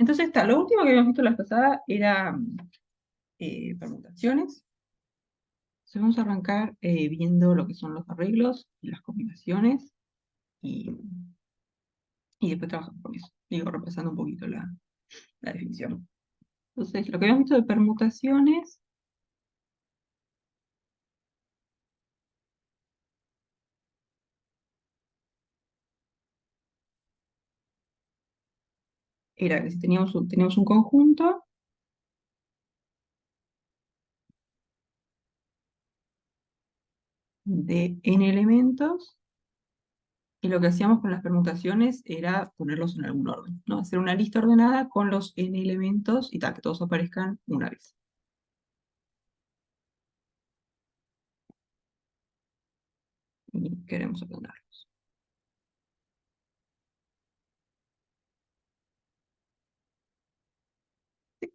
Entonces está, lo último que habíamos visto la vez pasada era permutaciones. Entonces vamos a arrancar viendo lo que son los arreglos y las combinaciones y, y después trabajamos con eso. Digo, repasando un poquito la definición. Entonces, lo que habíamos visto de permutaciones era que si teníamos un conjunto de n elementos, y lo que hacíamos con las permutaciones era ponerlos en algún orden, ¿no? Hacer una lista ordenada con los n elementos y tal, que todos aparezcan una vez. Y queremos ordenarlos.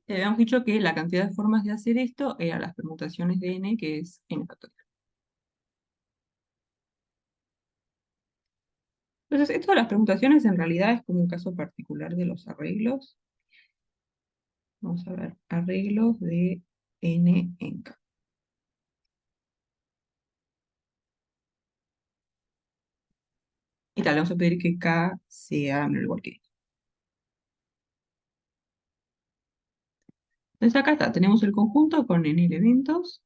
Habíamos dicho que la cantidad de formas de hacer esto era las permutaciones de n, que es n factorial. Entonces, esto de las permutaciones en realidad es como un caso particular de los arreglos. Vamos a ver, arreglos de n en K. Y tal, vamos a pedir que K sea menor o igual que esto. Entonces acá está, tenemos el conjunto con n elementos.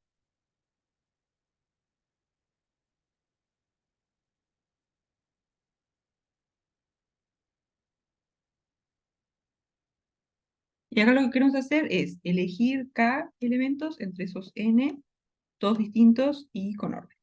Y acá lo que queremos hacer es elegir K elementos entre esos n, todos distintos y con orden.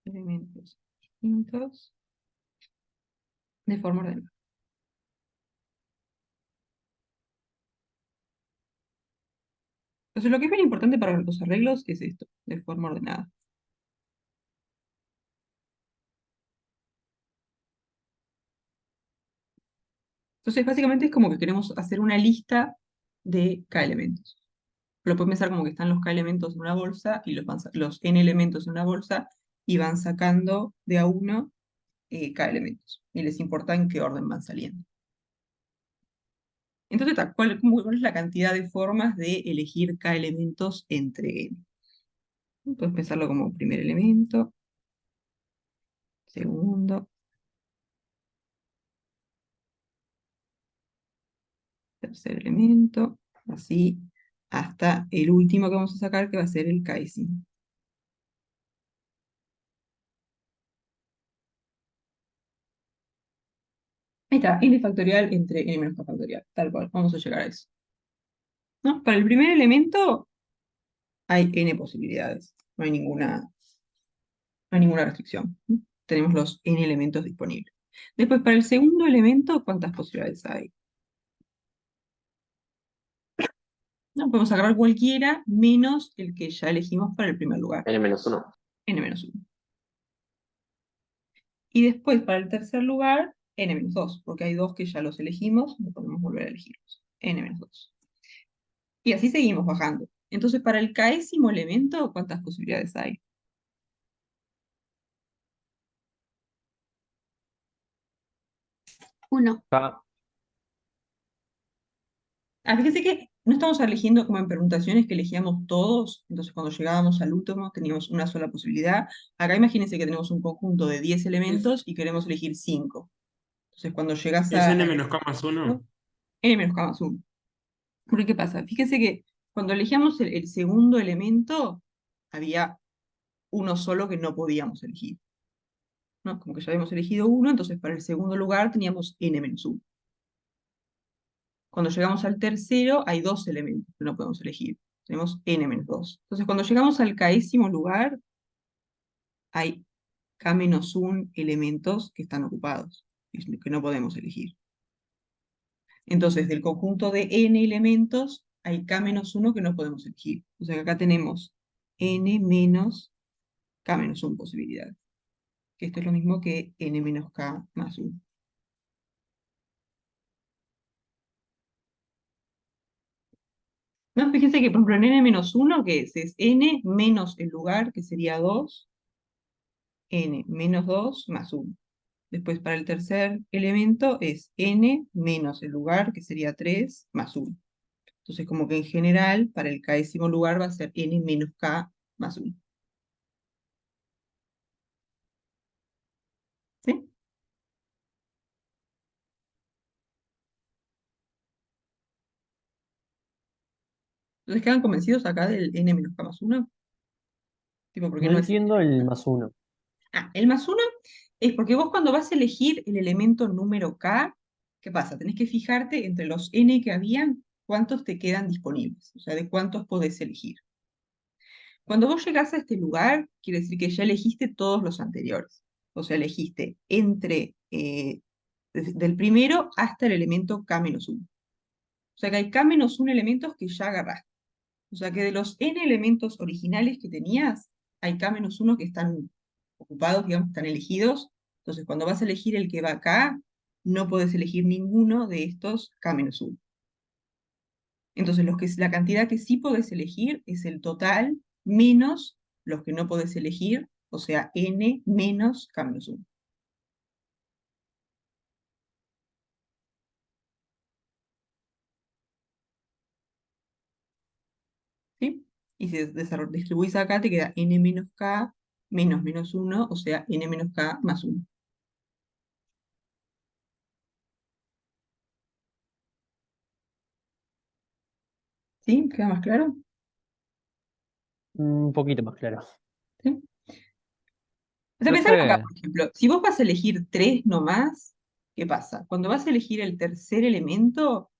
Elementos distintos de forma ordenada. Entonces lo que es bien importante para los arreglos es esto, de forma ordenada. Entonces básicamente es como que queremos hacer una lista de K elementos. Lo pueden pensar como que están los K elementos en una bolsa y los N elementos en una bolsa y van sacando de a uno K elementos. Y les importa en qué orden van saliendo. Entonces, ¿cuál es la cantidad de formas de elegir K elementos entre N? Puedes pensarlo como primer elemento, segundo, tercer elemento, así, hasta el último que vamos a sacar, que va a ser el K-ísimo. Ahí está, n factorial entre n menos k factorial, tal cual, vamos a llegar a eso. ¿No? Para el primer elemento hay n posibilidades, no hay ninguna restricción. ¿No? Tenemos los n elementos disponibles. Después, para el segundo elemento, ¿cuántas posibilidades hay? No, podemos agarrar cualquiera menos el que ya elegimos para el primer lugar, N-1. n-1. Y después, para el tercer lugar, n-2, porque hay dos que ya los elegimos, no podemos volver a elegirlos, n-2. Y así seguimos bajando. Entonces, para el késimo elemento, ¿cuántas posibilidades hay? 1. K, Fíjense que no estamos eligiendo como en permutaciones que elegíamos todos, entonces cuando llegábamos al último teníamos una sola posibilidad. Acá imagínense que tenemos un conjunto de 10 elementos y queremos elegir 5. Entonces cuando llegas Es n al menos k más 1. n menos k más 1. Porque ¿qué pasa? Fíjense que cuando elegíamos el segundo elemento, había uno solo que no podíamos elegir, ¿no? Como que ya habíamos elegido uno, entonces para el segundo lugar teníamos n menos 1. Cuando llegamos al tercero, hay dos elementos que no podemos elegir. Tenemos n-2. Entonces, cuando llegamos al késimo lugar, hay k-1 elementos que están ocupados, que no podemos elegir. Entonces, del conjunto de n elementos, hay k-1 que no podemos elegir. O sea que acá tenemos n menos k-1 posibilidades. Que esto es lo mismo que n menos k más 1. No, fíjense que, por ejemplo, en n-1, ¿qué es? Es n menos el lugar, que sería 2, n menos 2 más 1. Después, para el tercer elemento, es n menos el lugar, que sería 3 más 1. Entonces, como que en general, para el késimo lugar va a ser n menos k más 1. ¿Sí? Entonces, ¿quedan convencidos acá del n menos k más 1? Tipo, ¿por qué No no es el entiendo el elemento? más uno. Ah, el más 1 es porque vos cuando vas a elegir el elemento número k, ¿qué pasa? Tenés que fijarte entre los n que habían, cuántos te quedan disponibles, o sea, de cuántos podés elegir. Cuando vos llegás a este lugar, quiere decir que ya elegiste todos los anteriores. O sea, elegiste entre del primero hasta el elemento k-1. O sea que hay k-1 elementos que ya agarraste. O sea que de los n elementos originales que tenías, hay k-1 que están ocupados, digamos, que están elegidos. Entonces, cuando vas a elegir el que va acá, no podés elegir ninguno de estos k-1. Entonces, la cantidad que sí podés elegir es el total menos los que no podés elegir, o sea, n menos k-1. ¿Sí? Y si distribuís acá, te queda n menos k menos menos 1, o sea, n menos k más 1. ¿Sí? ¿Queda más claro? Un poquito más claro. ¿Sí? O sea, pensalo acá, Profe, por ejemplo, si vos vas a elegir 3 nomás, ¿qué pasa? Cuando vas a elegir el tercer elemento,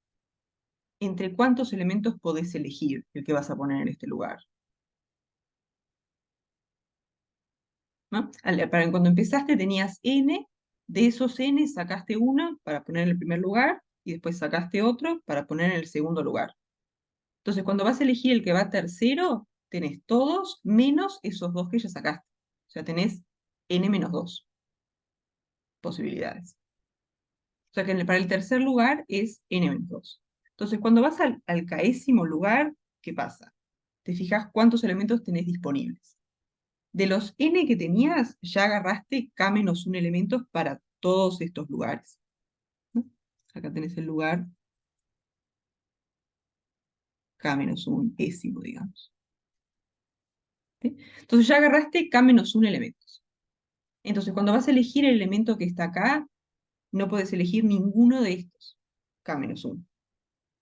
¿entre cuántos elementos podés elegir el que vas a poner en este lugar? ¿No? Cuando empezaste tenías n, de esos n sacaste uno para poner en el primer lugar y después sacaste otro para poner en el segundo lugar. Entonces, cuando vas a elegir el que va tercero, tenés todos menos esos dos que ya sacaste. O sea, tenés n menos 2 posibilidades. O sea, que para el tercer lugar es n menos 2. Entonces, cuando vas al késimo lugar, ¿qué pasa? Te fijas cuántos elementos tenés disponibles. De los n que tenías, ya agarraste k-1 elementos para todos estos lugares, ¿no? Acá tenés el lugar k-1 ésimo, digamos. ¿Sí? Entonces ya agarraste k-1 elementos. Entonces cuando vas a elegir el elemento que está acá, no puedes elegir ninguno de estos k-1.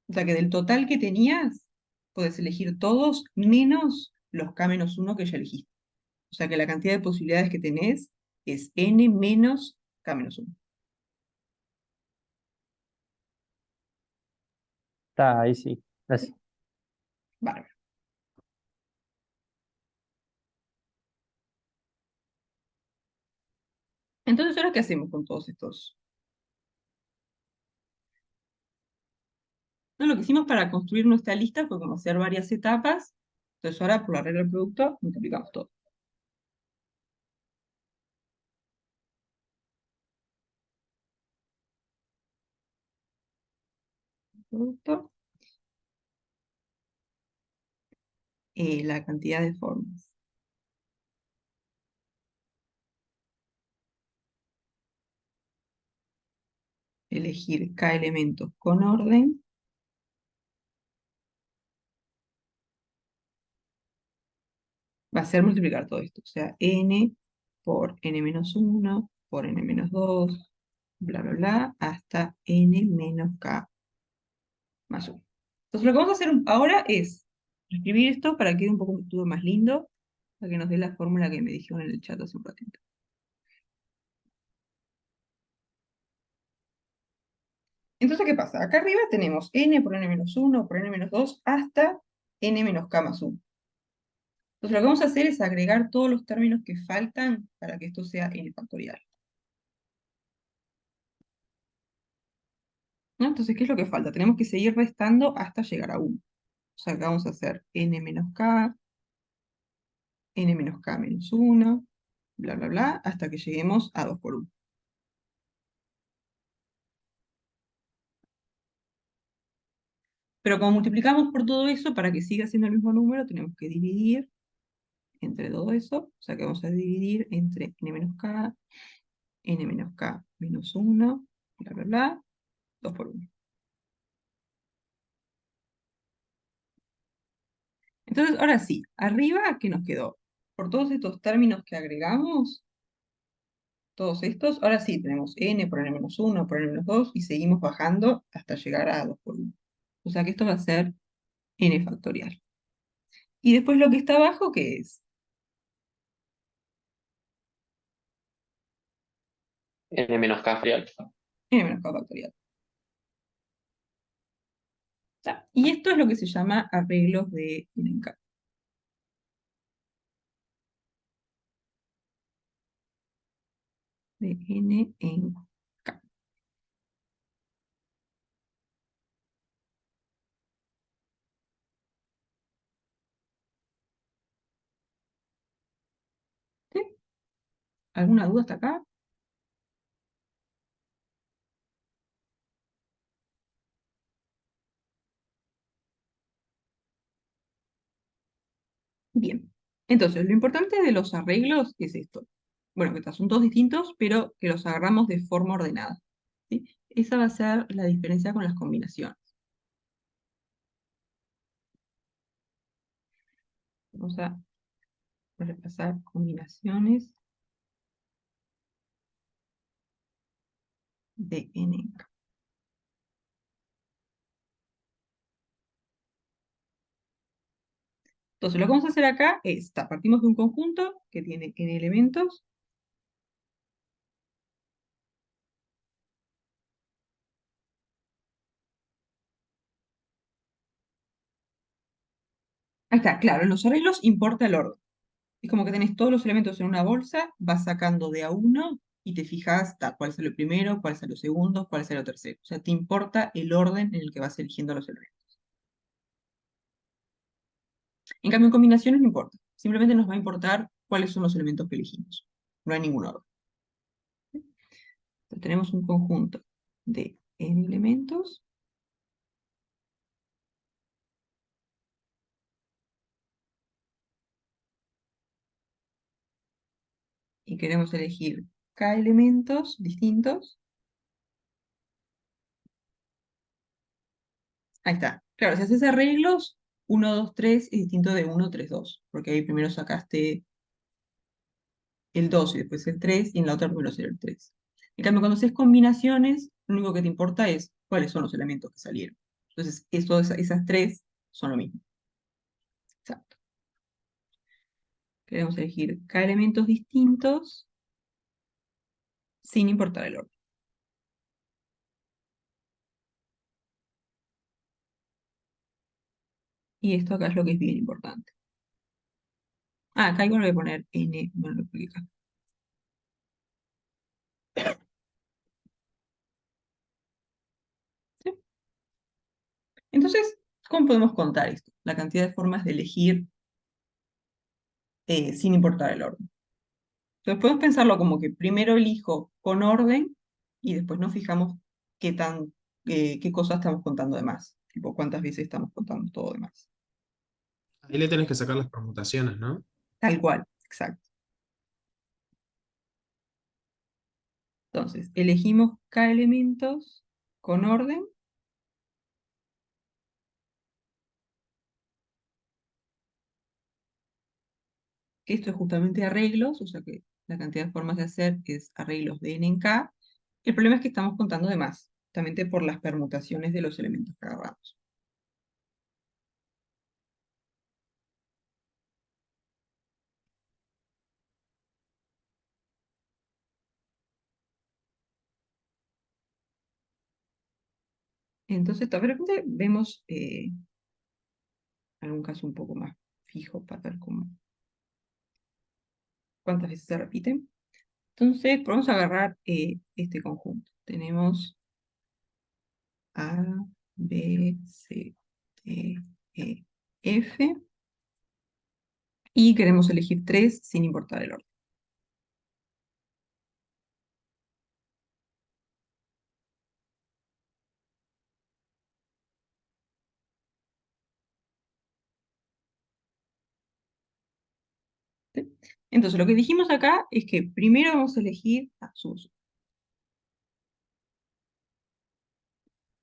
O sea que del total que tenías, puedes elegir todos menos los k-1 que ya elegiste. O sea que la cantidad de posibilidades que tenés es n menos k-1. está ahí sí. Gracias. Bárbaro. Entonces, ¿ahora qué hacemos con todos estos? No, lo que hicimos para construir nuestra lista fue como hacer varias etapas. Entonces, ahora por la regla del producto, multiplicamos todo. Producto, la cantidad de formas. Elegir k elementos con orden. Va a ser multiplicar todo esto. O sea, n por n-1, por n-2, bla, bla, bla, hasta n menos k más 1. Entonces, lo que vamos a hacer ahora es escribir esto para que quede un poco todo más lindo, para que nos dé la fórmula que me dijeron en el chat hace un ratito. Entonces, ¿qué pasa? Acá arriba tenemos n por n-1 por n-2 hasta n menos k más 1. Entonces, lo que vamos a hacer es agregar todos los términos que faltan para que esto sea n factorial, ¿no? Entonces, ¿qué es lo que falta? Tenemos que seguir restando hasta llegar a 1. O sea, acá vamos a hacer n menos k, n menos k menos 1, bla, bla, bla, hasta que lleguemos a 2 por 1. Pero como multiplicamos por todo eso, para que siga siendo el mismo número, tenemos que dividir entre todo eso. O sea que vamos a dividir entre n menos k, n menos k menos 1, bla, bla, bla, 2 por 1. Entonces, ahora sí, arriba, ¿qué nos quedó? Por todos estos términos que agregamos, todos estos, ahora sí tenemos n por n menos 1 por n menos 2 y seguimos bajando hasta llegar a 2 por 1. O sea que esto va a ser n factorial. Y después lo que está abajo, ¿qué es? N menos K factorial. N menos k factorial. ¿Está? Y esto es lo que se llama arreglos de n en k. De n en k. ¿Sí? ¿Alguna duda hasta acá? Bien. Entonces, lo importante de los arreglos es esto. Bueno, que son todos distintos, pero que los agarramos de forma ordenada. ¿Sí? Esa va a ser la diferencia con las combinaciones. Vamos a repasar combinaciones de n en k. Entonces, lo que vamos a hacer acá es, partimos de un conjunto que tiene n elementos. Ahí está, claro, en los arreglos importa el orden. Es como que tenés todos los elementos en una bolsa, vas sacando de a uno y te fijas cuál es el primero, cuál es el segundo, cuál es el tercero. O sea, te importa el orden en el que vas eligiendo los elementos. En cambio, en combinaciones no importa. Simplemente nos va a importar cuáles son los elementos que elegimos. No hay ningún orden. Entonces, tenemos un conjunto de n elementos. Y queremos elegir k elementos distintos. Ahí está. Claro, si haces arreglos, 1, 2, 3 es distinto de 1, 3, 2. Porque ahí primero sacaste el 2 y después el 3, y en la otra primero será el 3. En cambio, cuando haces combinaciones, lo único que te importa es cuáles son los elementos que salieron. Entonces, esas tres son lo mismo. Exacto. Queremos elegir k elementos distintos sin importar el orden. Y esto acá es lo que es bien importante. Ah, acá igual voy a poner n monológica. ¿Sí? Entonces, ¿cómo podemos contar esto? La cantidad de formas de elegir sin importar el orden. Entonces podemos pensarlo como que primero elijo con orden y después nos fijamos qué cosas estamos contando de más. Tipo, cuántas veces estamos contando todo de más. Ahí le tenés que sacar las permutaciones, ¿no? Tal cual, exacto. Entonces, elegimos k elementos con orden. Que esto es justamente arreglos, o sea que la cantidad de formas de hacer es arreglos de n en k. El problema es que estamos contando de más, justamente por las permutaciones de los elementos que agarramos. Entonces, de repente vemos algún caso un poco más fijo para ver cuántas veces se repiten. Entonces, podemos agarrar este conjunto. Tenemos A, B, C, D, E, F. Y queremos elegir 3 sin importar el orden. Entonces, lo que dijimos acá es que primero vamos a elegir...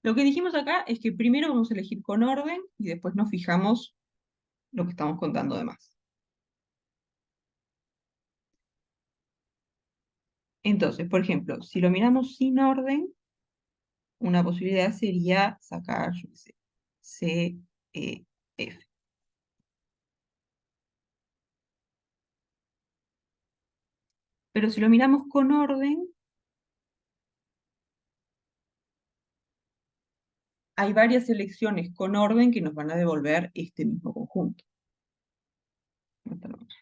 Lo que dijimos acá es que primero vamos a elegir con orden y después nos fijamos lo que estamos contando de más. Entonces, por ejemplo, si lo miramos sin orden, una posibilidad sería sacar, yo qué sé, C, E, F. Pero si lo miramos con orden, hay varias selecciones con orden que nos van a devolver este mismo conjunto.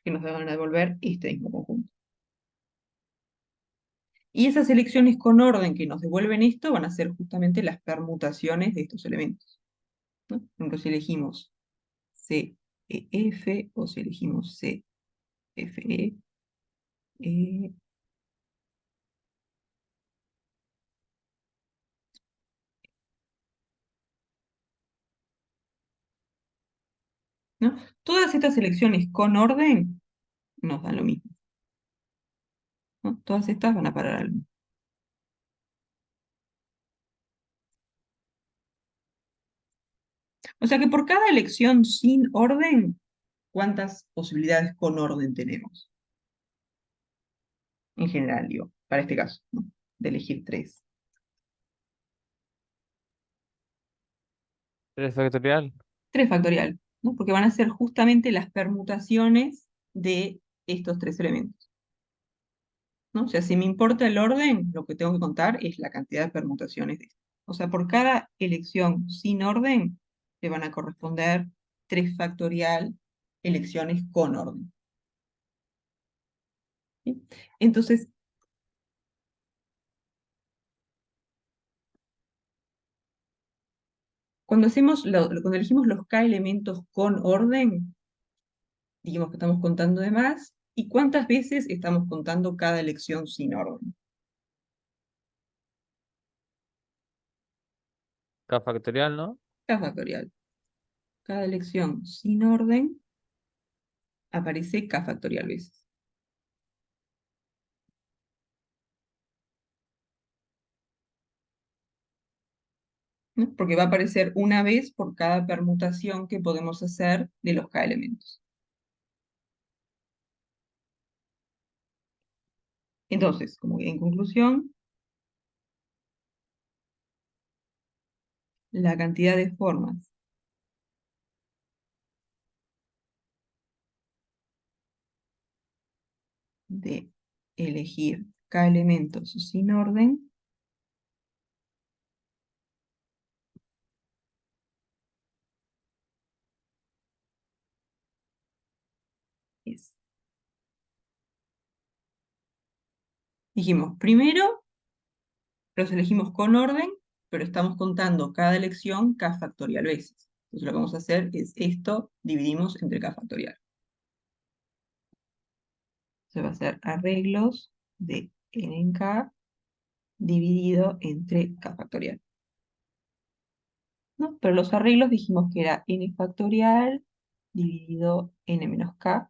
Que nos van a devolver este mismo conjunto. Y esas selecciones con orden que nos devuelven esto van a ser justamente las permutaciones de estos elementos, ¿no? Por ejemplo, si elegimos C, E, F, o si elegimos C, F, E, E, ¿no? Todas estas selecciones con orden nos dan lo mismo, ¿no? Todas estas van a parar al mismo. O sea que por cada elección sin orden, ¿cuántas posibilidades con orden tenemos? En general, digo, para este caso, ¿no? De elegir tres. 3 factorial. 3 factorial, ¿no? Porque van a ser justamente las permutaciones de estos tres elementos, ¿no? O sea, si me importa el orden, lo que tengo que contar es la cantidad de permutaciones de esto. O sea, por cada elección sin orden, le van a corresponder 3 factorial elecciones con orden. ¿Sí? Entonces, cuando elegimos los K elementos con orden, digamos que estamos contando de más, ¿y cuántas veces estamos contando cada elección sin orden? K factorial, ¿no? K factorial. Cada elección sin orden aparece K factorial veces. ¿No? Porque va a aparecer una vez por cada permutación que podemos hacer de los K elementos. Entonces, como en conclusión, la cantidad de formas de elegir K elementos sin orden es. Dijimos, primero los elegimos con orden, pero estamos contando cada elección K factorial veces. Entonces lo que vamos a hacer es esto, dividimos entre K factorial. Se va a hacer arreglos de n en K dividido entre K factorial, ¿no? Pero los arreglos dijimos que era n factorial dividido n menos K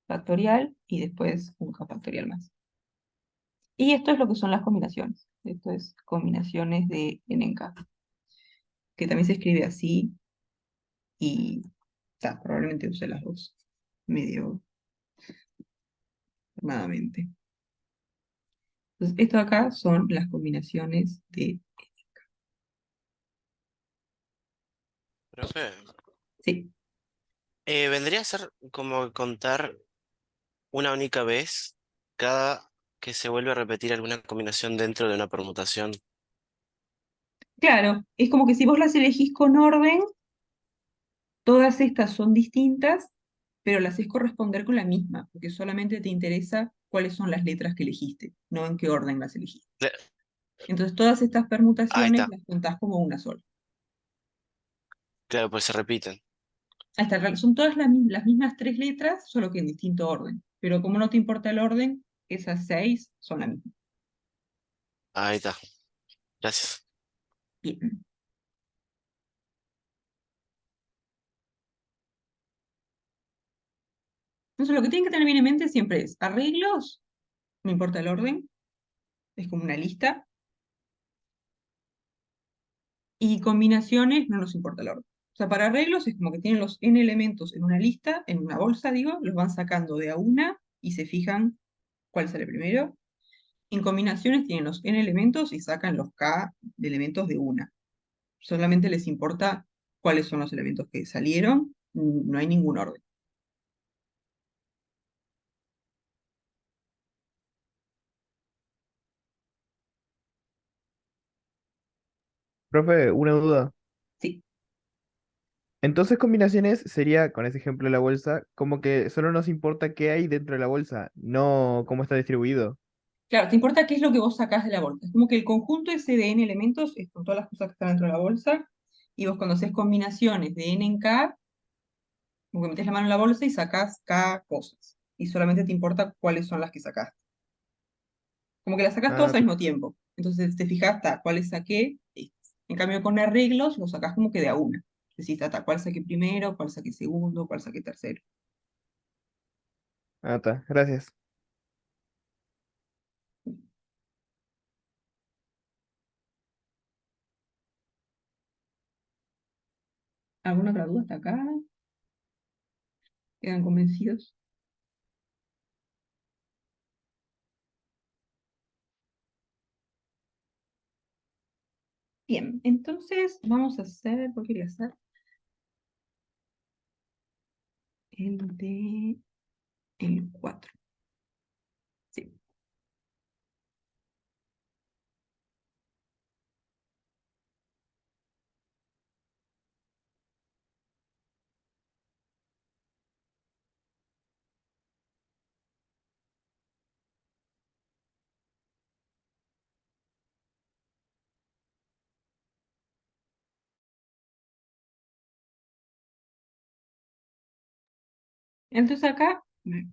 factorial y después un K factorial más. Y esto es lo que son las combinaciones. Esto es combinaciones de n en K, que también se escribe así y probablemente use las dos medio armadamente. Entonces, esto acá son las combinaciones de... Profe, Sí, vendría a ser como contar una única vez cada que se vuelve a repetir alguna combinación dentro de una permutación. claro, es como que si vos las elegís con orden, todas estas son distintas, pero las haces corresponder con la misma, porque solamente te interesa cuáles son las letras que elegiste, no en qué orden las elegiste. Cle- Entonces todas estas Ahí permutaciones está, las contás como una sola. claro, pues se repiten. Ahí está, son todas las mismas tres letras, solo que en distinto orden. Pero como no te importa el orden, esas 6 son la misma. Ahí está. Gracias. Bien. Entonces lo que tienen que tener bien en mente siempre es arreglos, no importa el orden, es como una lista, y combinaciones, no nos importa el orden. O sea, para arreglos es como que tienen los n elementos en una lista, en una bolsa, digo, los van sacando de a una y se fijan cuál sale primero. En combinaciones tienen los n elementos y sacan los k de elementos de una. Solamente les importa cuáles son los elementos que salieron, no hay ningún orden. Profe, una duda. Sí, Entonces, combinaciones sería, con ese ejemplo de la bolsa, como que solo nos importa qué hay dentro de la bolsa, no cómo está distribuido. claro, te importa qué es lo que vos sacás de la bolsa. Es como que el conjunto ese de n elementos es con todas las cosas que están dentro de la bolsa, y vos cuando haces combinaciones de n en k, como que metés la mano en la bolsa y sacás k cosas. Y solamente te importa cuáles son las que sacás. Como que las sacás todas Ah, al mismo tiempo. Entonces te fijas, cuáles saqué. En cambio, con arreglos los sacás como que de a una. Decís, cuál saqué primero, cuál saqué segundo, cuál saqué tercero. está, gracias. ¿Alguna otra duda hasta acá? ¿Quedan convencidos? Bien, entonces vamos a hacer, ¿cuál quería hacer? El de el 4. Sí. Entonces acá nos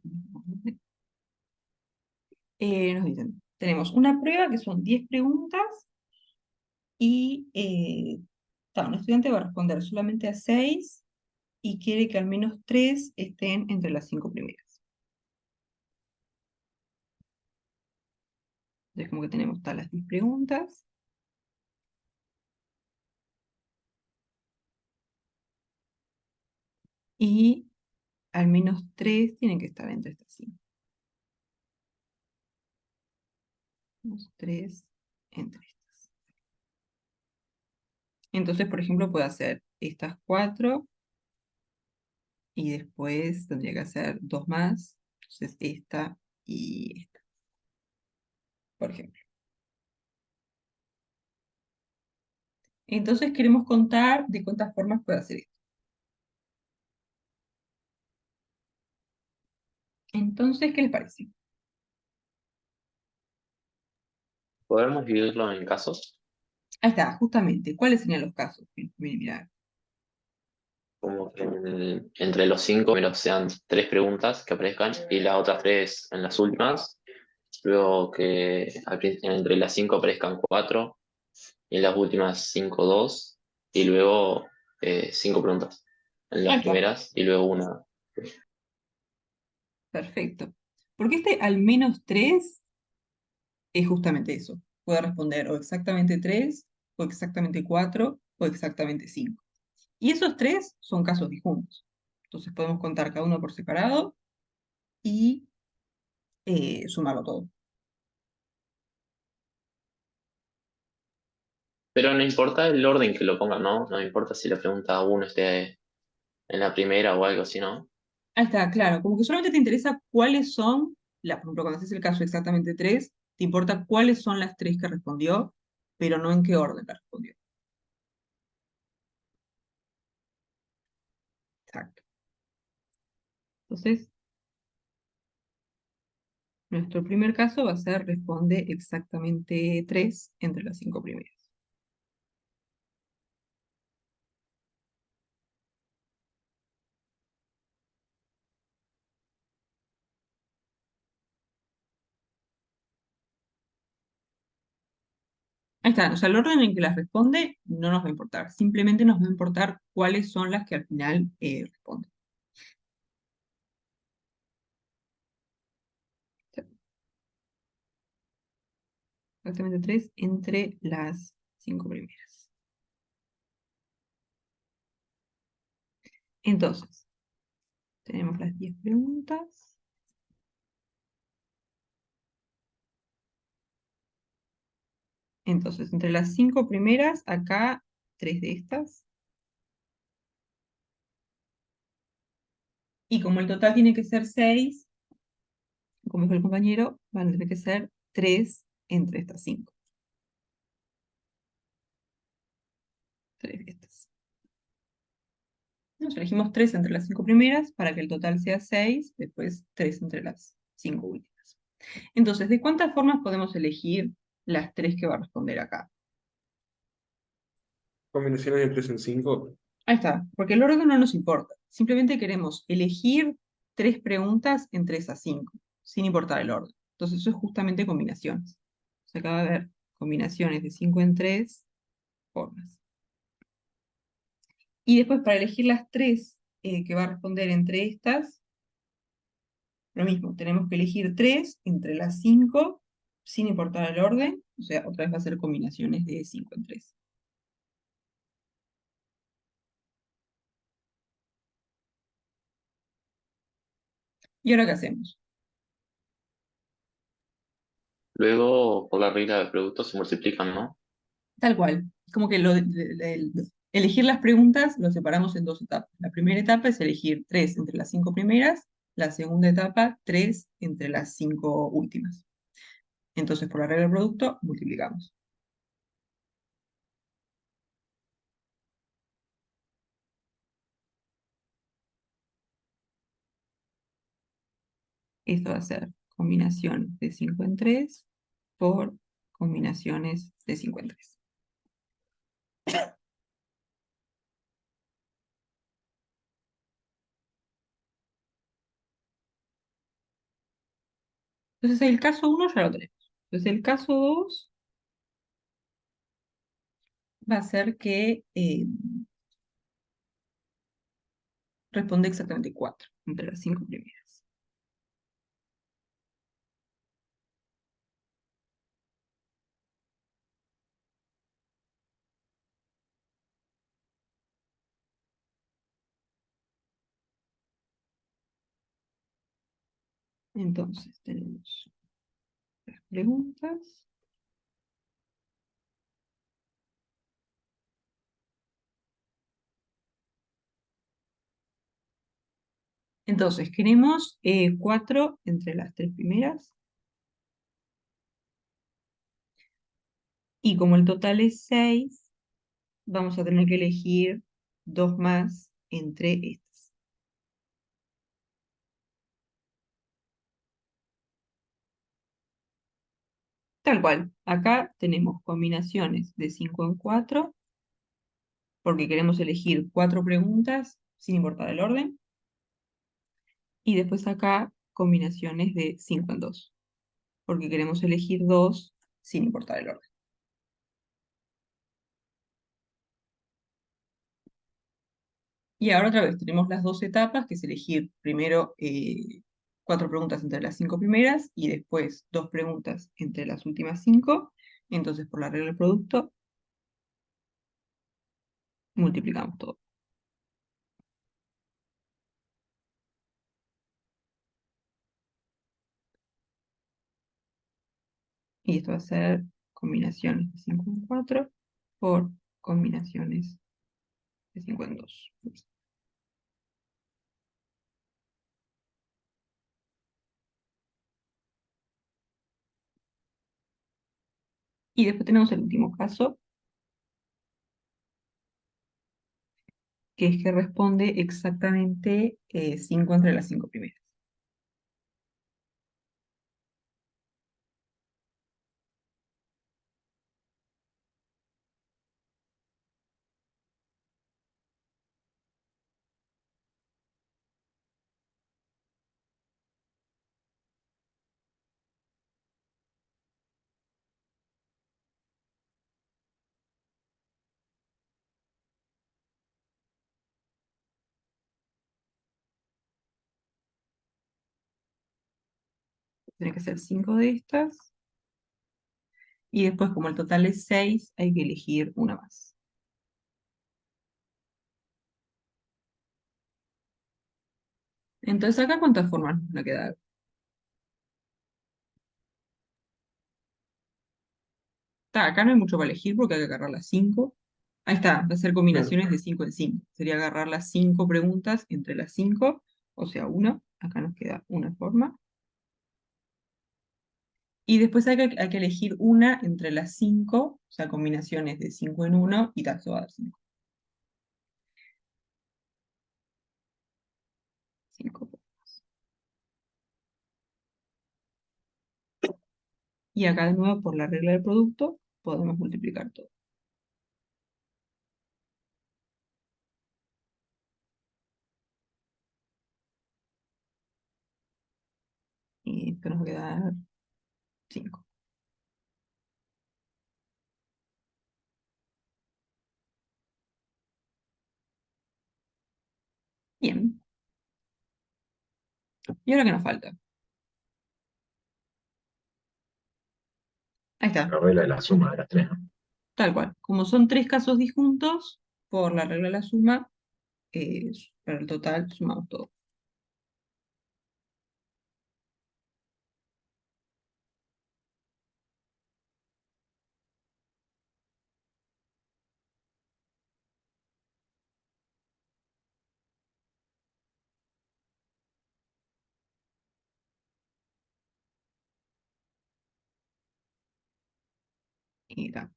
dicen, tenemos una prueba que son 10 preguntas y un estudiante va a responder solamente a 6 y quiere que al menos 3 estén entre las 5 primeras. Entonces como que tenemos las 10 preguntas y al menos 3 tienen que estar entre estas 5. 3 entre estas. Entonces, por ejemplo, puedo hacer estas 4 y después tendría que hacer 2 más. Entonces, esta y esta, por ejemplo. Entonces, queremos contar de cuántas formas puede hacer esto. Entonces, ¿qué les parece? ¿Podemos dividirlo en casos? Ahí está, justamente. ¿Cuáles serían los casos? Mirar. Como que entre los 5 primeros sean 3 preguntas que aparezcan y las otras 3 en las últimas. Luego que entre las 5 aparezcan 4 y en las últimas 5 2. Y luego 5 preguntas en Ahí las está, primeras y luego una. perfecto. Porque este al menos 3 es justamente eso. Puede responder o exactamente 3, o exactamente 4, o exactamente 5. Y esos 3 son casos disjuntos. Entonces podemos contar cada uno por separado y sumarlo todo. Pero no importa el orden que lo pongan, ¿no? No importa si la pregunta uno esté en la primera o algo así, ¿no? Ahí está, claro. Como que solamente te interesa cuáles son, por ejemplo, cuando haces el caso exactamente 3, te importa cuáles son las 3 que respondió, pero no en qué orden la respondió. Exacto. Entonces, nuestro primer caso va a ser responde exactamente 3 entre las 5 primeras. Ahí está, o sea, el orden en que las responde no nos va a importar, simplemente nos va a importar cuáles son las que al final responden. Exactamente 3 entre las 5 primeras. Entonces, tenemos las 10 preguntas. Entonces, entre las 5 primeras, acá 3 de estas. Y como el total tiene que ser 6, como dijo el compañero, van a tener que ser 3 entre estas 5. 3 de estas. Nos elegimos 3 entre las 5 primeras para que el total sea 6, después 3 entre las 5 últimas. Entonces, ¿de cuántas formas podemos elegir las 3 que va a responder acá? Combinaciones de 3 en 5. Ahí está, porque el orden no nos importa. Simplemente queremos elegir 3 preguntas entre esas 5, sin importar el orden. Entonces, eso es justamente combinaciones. Se acaba de ver combinaciones de 5 en 3 formas. Y después, para elegir las 3 que va a responder entre estas, lo mismo, tenemos que elegir 3 entre las 5, sin importar el orden. O sea, otra vez va a ser combinaciones de 5 en 3. ¿Y ahora qué hacemos? Luego, por la regla de productos, se multiplican, ¿no? Tal cual. Como que elegir las preguntas lo separamos en 2 etapas. La primera etapa es elegir 3 entre las 5 primeras. La segunda etapa, 3 entre las 5 últimas. Entonces, por la regla del producto, multiplicamos. Esto va a ser combinación de 5 en 3 por combinaciones de 5 en 3. Entonces, el caso 1 ya lo tenemos. Entonces, el caso 2 va a ser que responde exactamente 4 entre las 5 primeras. Entonces, tenemos las preguntas. Entonces, queremos 4 entre las 3 primeras. Y como el total es 6, vamos a tener que elegir 2 más entre estas. Tal cual. Acá tenemos combinaciones de 5 en 4, porque queremos elegir 4 preguntas sin importar el orden. Y después acá combinaciones de 5 en 2, porque queremos elegir 2 sin importar el orden. Y ahora otra vez tenemos las 2 etapas, que es elegir primero 4 preguntas entre las 5 primeras y después 2 preguntas entre las últimas 5. Entonces, por la regla del producto, multiplicamos todo. Y esto va a ser combinaciones de 5 en 4 por combinaciones de 5 en 2. Y después tenemos el último caso, que es que responde exactamente 5 entre las 5 primeras. Tiene que ser 5 de estas. Y después, como el total es 6, hay que elegir una más. Entonces, acá, ¿cuántas formas nos van a quedar? Acá no hay mucho para elegir porque hay que agarrar las 5. Ahí está, va a ser combinaciones de 5 en 5. Sería agarrar las 5 preguntas entre las 5, o sea, una. Acá nos queda una forma. Y después hay que elegir una entre las 5, o sea, combinaciones de 5 en 1 y eso va a dar 5. 5. Y acá de nuevo, por la regla del producto, podemos multiplicar todo. Y esto nos va a quedar 5. Bien. ¿Y ahora qué nos falta? Ahí está. La regla de la suma de las tres, ¿no? Tal cual. Como son 3 casos disjuntos, por la regla de la suma, para el total sumamos todo. Era,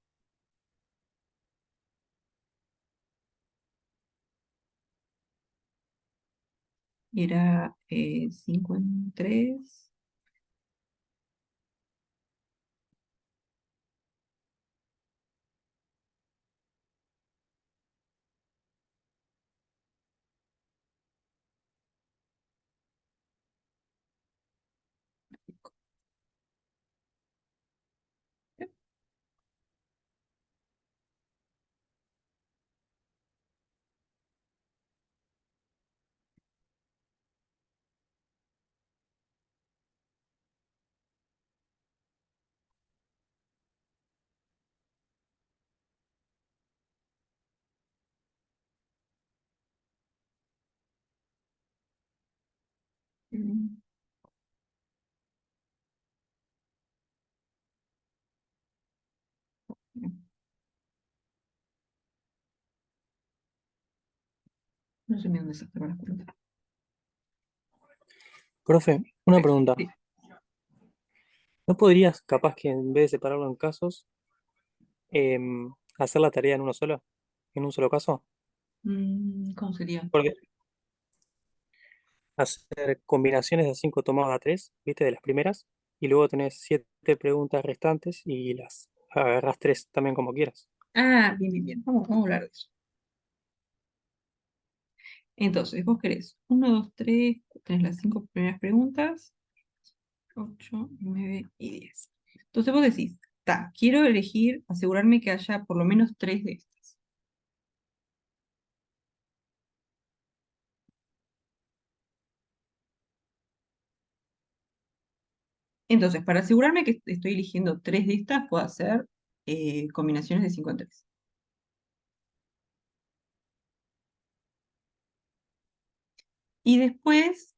era 5 en 3. No sé ni dónde sacar las cuentas. Profe, una pregunta. Sí. ¿No podrías, capaz que en vez de separarlo en casos, hacer la tarea en uno solo? ¿En un solo caso? ¿Cómo sería? Porque hacer combinaciones de 5 tomadas a 3, ¿viste? De las primeras, y luego tenés 7 preguntas restantes y las agarras 3 también como quieras. Ah, bien, bien, bien. Vamos a hablar de eso. Entonces, vos querés 1, 2, 3, tenés las 5 primeras preguntas, 8, 9 y 10. Entonces vos decís, quiero elegir, asegurarme que haya por lo menos 3 de estas. Entonces, para asegurarme que estoy eligiendo 3 de estas, puedo hacer combinaciones de 5 en 3. Y después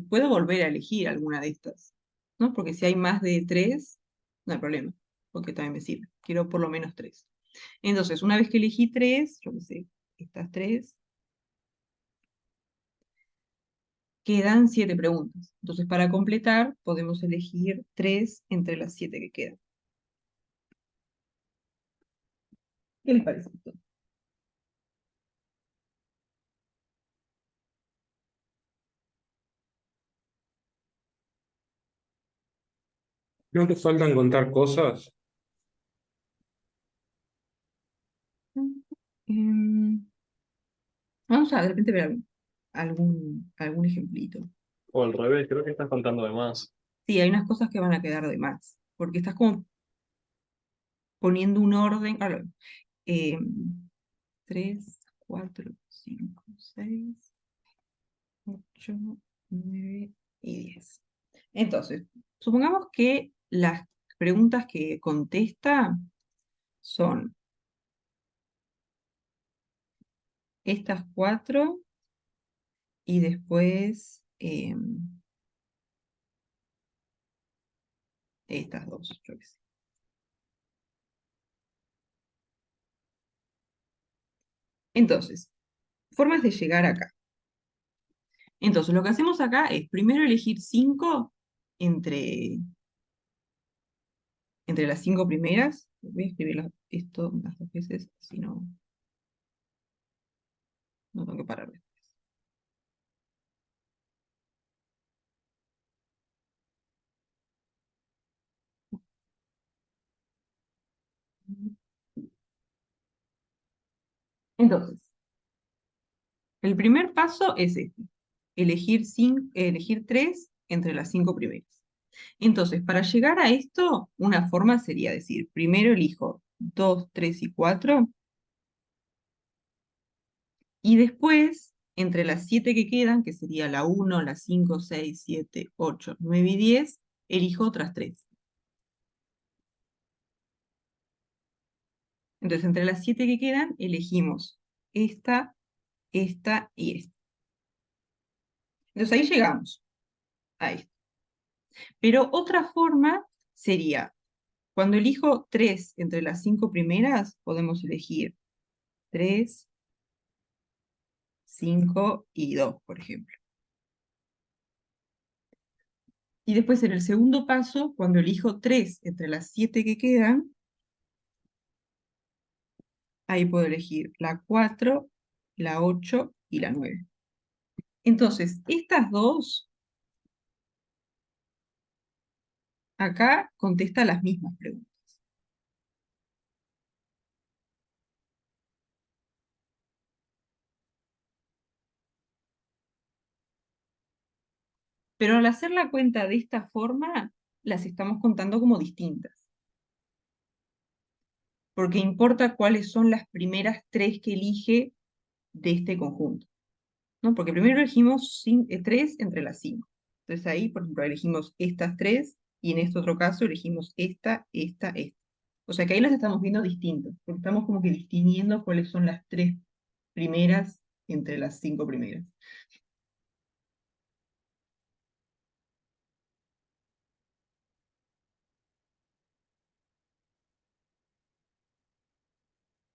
puedo volver a elegir alguna de estas, ¿no? Porque si hay más de 3, no hay problema, porque también me sirve. Quiero por lo menos 3. Entonces, una vez que elegí 3, yo qué sé, estas 3, quedan 7 preguntas. Entonces, para completar, podemos elegir 3 entre las 7 que quedan. ¿Qué les parece esto? ¿No te faltan contar cosas? Em, Vamos a de repente ver algún ejemplito. O al revés, creo que estás contando de más. Sí, hay unas cosas que van a quedar de más, porque estás como poniendo un orden. Ahora, 3, 4, 5, 6, 8, 9 y 10. Entonces, supongamos que las preguntas que contesta son estas 4 y después estas 2, yo qué sé. Entonces, formas de llegar acá. Entonces, lo que hacemos acá es primero elegir 5 entre, entre las 5 primeras. Voy a escribir esto las 2 veces, si no, no tengo que parar después. Entonces, el primer paso es este, elegir 3 entre las 5 primeras. Entonces, para llegar a esto, una forma sería decir, primero elijo 2, 3 y 4, y después, entre las 7 que quedan, que sería la 1, la 5, 6, 7, 8, 9 y 10, elijo otras 3. Entonces, entre las 7 que quedan, elegimos esta, esta y esta. Entonces, ahí llegamos a esto. Pero otra forma sería, cuando elijo 3 entre las 5 primeras, podemos elegir 3, 5 y 2, por ejemplo. Y después en el segundo paso, cuando elijo 3 entre las 7 que quedan, ahí puedo elegir la 4, la 8 y la 9. Entonces, estas dos, acá contesta las mismas preguntas. Pero al hacer la cuenta de esta forma, las estamos contando como distintas. Porque importa cuáles son las primeras 3 que elige de este conjunto, ¿no? Porque primero elegimos 3 entre las 5. Entonces ahí, por ejemplo, elegimos estas 3 y en este otro caso elegimos esta, esta, esta. O sea que ahí las estamos viendo distintas, porque estamos como que distinguiendo cuáles son las 3 primeras entre las 5 primeras.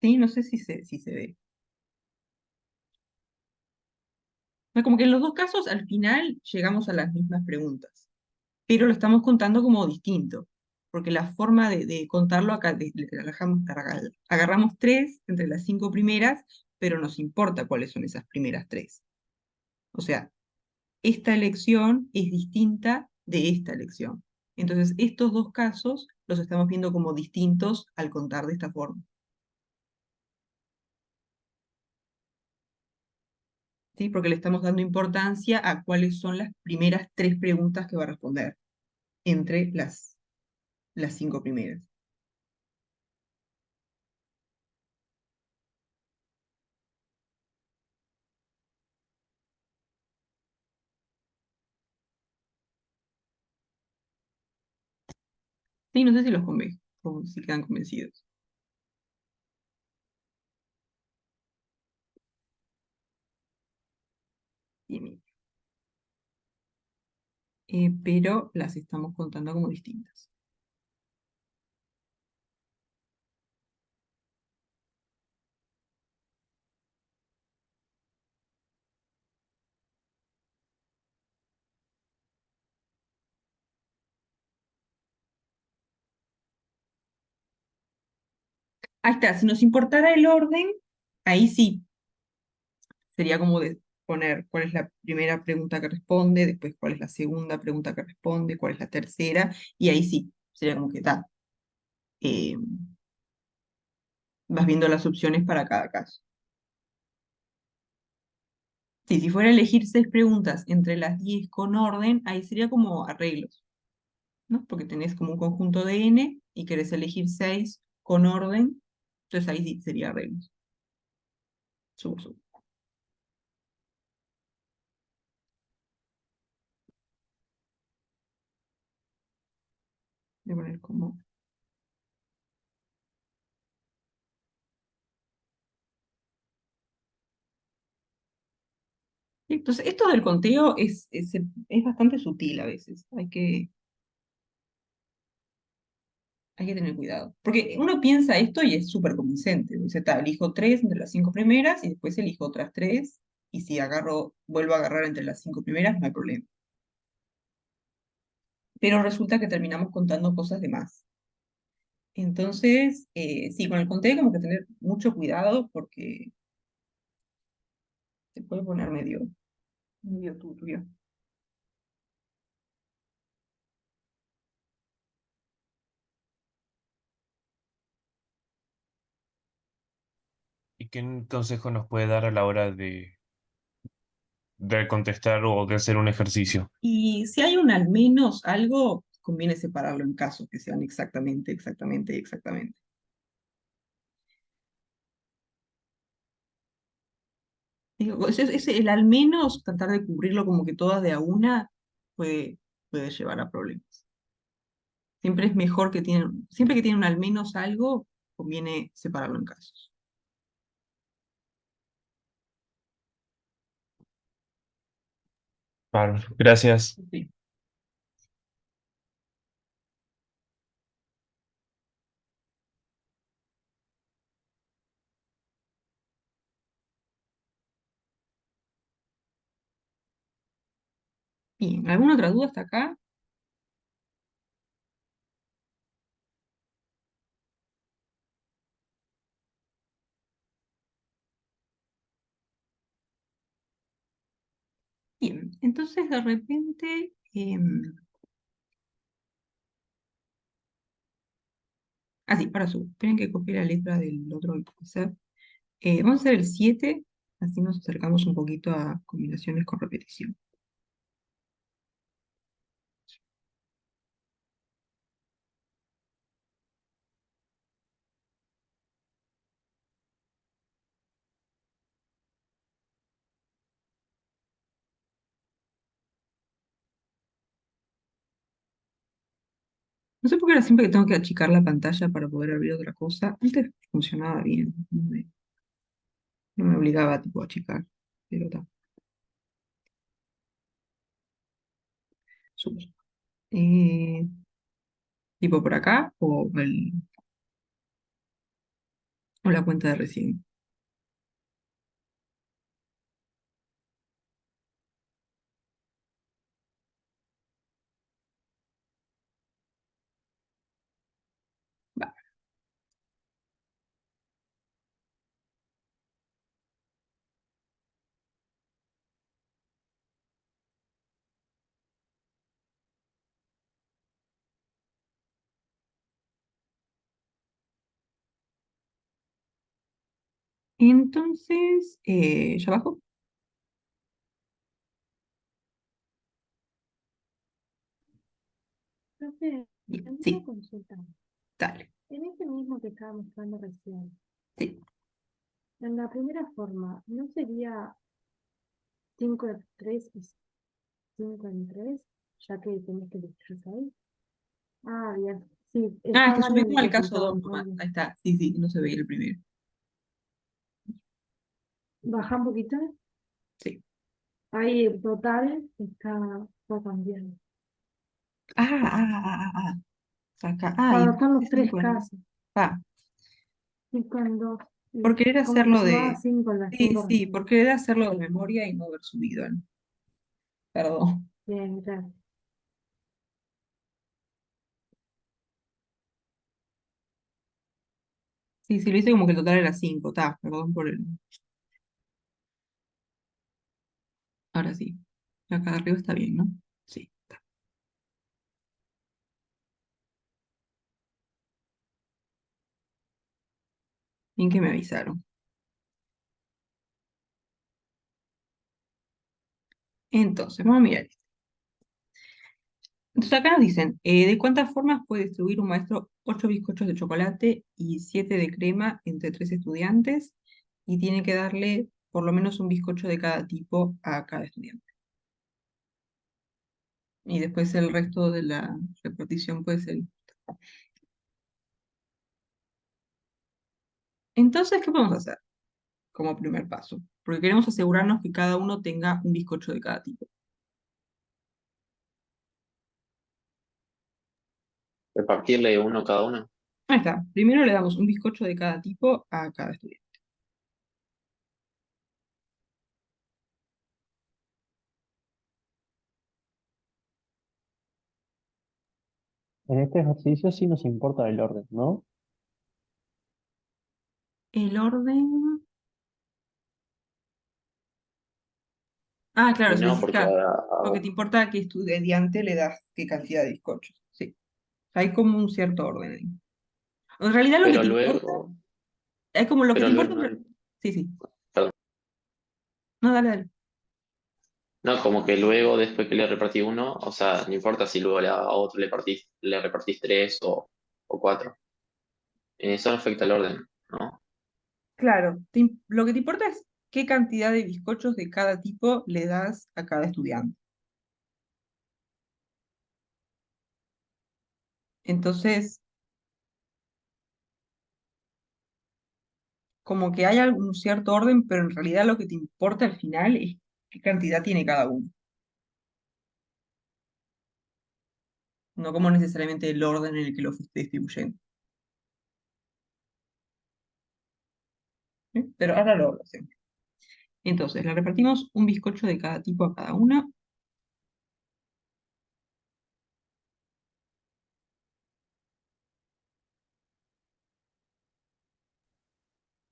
Sí, no sé si se ve. No, como que en los dos casos al final llegamos a las mismas preguntas, pero lo estamos contando como distinto, porque la forma de contarlo acá, agarramos 3 entre las 5 primeras, pero nos importa cuáles son esas primeras 3. O sea, esta elección es distinta de esta elección. Entonces, estos dos casos los estamos viendo como distintos al contar de esta forma. ¿Sí? Porque le estamos dando importancia a cuáles son las primeras 3 preguntas que va a responder entre las 5 primeras. Sí, no sé si los convenzo, o si quedan convencidos. Bien, pero las estamos contando como distintas. Ahí está, si nos importara el orden, ahí sí, sería como de poner cuál es la primera pregunta que responde, después cuál es la segunda pregunta que responde, cuál es la tercera, y ahí sí, sería como que está. Vas viendo las opciones para cada caso. Sí, si fuera a elegir 6 preguntas entre las 10 con orden, ahí sería como arreglos, ¿no? Porque tenés como un conjunto de n y querés elegir 6 con orden, entonces ahí sí sería arreglos. Subo, subo. Voy a poner como... Entonces, esto del conteo es bastante sutil a veces. Hay que tener cuidado. Porque uno piensa esto y es súper convincente. Dice, elijo tres entre las cinco primeras y después elijo otras tres. Y si vuelvo a agarrar entre las cinco primeras, no hay problema. Pero resulta que terminamos contando cosas de más. Entonces, sí, con el conteo hay como que tener mucho cuidado porque se puede poner medio turbio. ¿Y qué consejo nos puede dar a la hora de contestar o de hacer un ejercicio? Y si hay un al menos algo, conviene separarlo en casos que sean exactamente, exactamente y exactamente. Digo, el al menos tratar de cubrirlo como que todas de a una puede llevar a problemas. Siempre es mejor siempre que tiene un al menos algo, conviene separarlo en casos. Bárbaro, gracias. Sí. Bien, ¿alguna otra duda hasta acá? Bien, entonces de repente, sí, ahora subo. Esperen que copie la letra del otro que puede ser. Vamos a hacer el 7, así nos acercamos un poquito a combinaciones con repetición. No sé por qué ahora siempre que tengo que achicar la pantalla para poder abrir otra cosa. Antes funcionaba bien, no me obligaba tipo, a achicar, pero está. Subo. Eh, tipo por acá o la cuenta de recién. Va. Entonces, ¿ya abajo? Profe, Bien, tengo una sí, consulta. dale. En ese mismo que estaba mostrando recién, Sí. en la primera forma, ¿no sería 5 en 3 y 5 en 3, ya que tenés que elegir 6? Ah, bien. Sí, Ah, está que mal en subimos el al caso 2 resultado. Muy nomás. bien. Ahí está. Sí, sí, no se veía el primero. Baja un poquito. Sí. Ahí el total está cambiando. Saca. Y Cuando están los entonces tres 5 en... casos, Ah, 5 en 2. por querer Como que hacerlo sumaba de... 5 en las Sí, 5 sí, por restantes. querer hacerlo de memoria y no haber subido. Perdón. Bien, gracias. Sí, sí, lo hice como que el total era 5. Perdón por el... Ahora sí. Acá arriba está bien, ¿no? Sí, está. Bien que me avisaron. Entonces, vamos a mirar esto. Entonces acá nos dicen, ¿de cuántas formas puede distribuir un maestro 8 bizcochos de chocolate y 7 de crema entre 3 estudiantes? Y tiene que darle por lo menos un bizcocho de cada tipo a cada estudiante. Y después el resto de la repartición puede ser. Entonces, ¿qué podemos hacer como primer paso? Porque queremos asegurarnos que cada uno tenga un bizcocho de cada tipo. Repartirle uno cada uno. Ahí está. Primero le damos un bizcocho de cada tipo a cada estudiante. En este ejercicio sí nos importa el orden, ¿no? El orden... Ah, claro, Y si no, decís porque ahora porque te importa a qué estudiante le das qué cantidad de bizcochos. Sí. Hay como un cierto orden ahí. En realidad lo que pero te importa, luego, es como lo que pero te luego importa... no, Sí, sí. perdón. No, dale, dale. No, como que luego, después que le repartí uno, o sea, no importa si luego a otro le repartís tres o cuatro. Eso no afecta el orden, ¿no? Claro, lo que te importa es qué cantidad de bizcochos de cada tipo le das a cada estudiante. Entonces, como que hay algún cierto orden, pero en realidad lo que te importa al final es qué cantidad tiene cada uno, no como necesariamente el orden en el que lo fuiste distribuyendo. ¿Sí? Pero ahora lo hacemos. Entonces, le repartimos un bizcocho de cada tipo a cada una.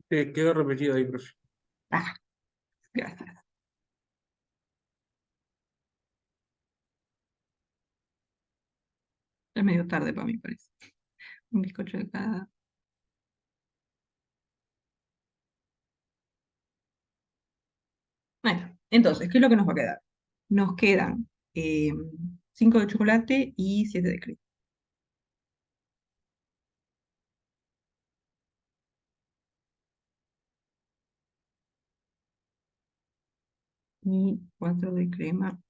Quedó repetido ahí, profe. Ah, gracias. Es medio tarde para mí, parece. Un bizcocho de cada... Ahí está. Entonces, ¿qué es lo que nos va a quedar? Nos quedan 5 de chocolate y 7 de crema. Y 4 de crema.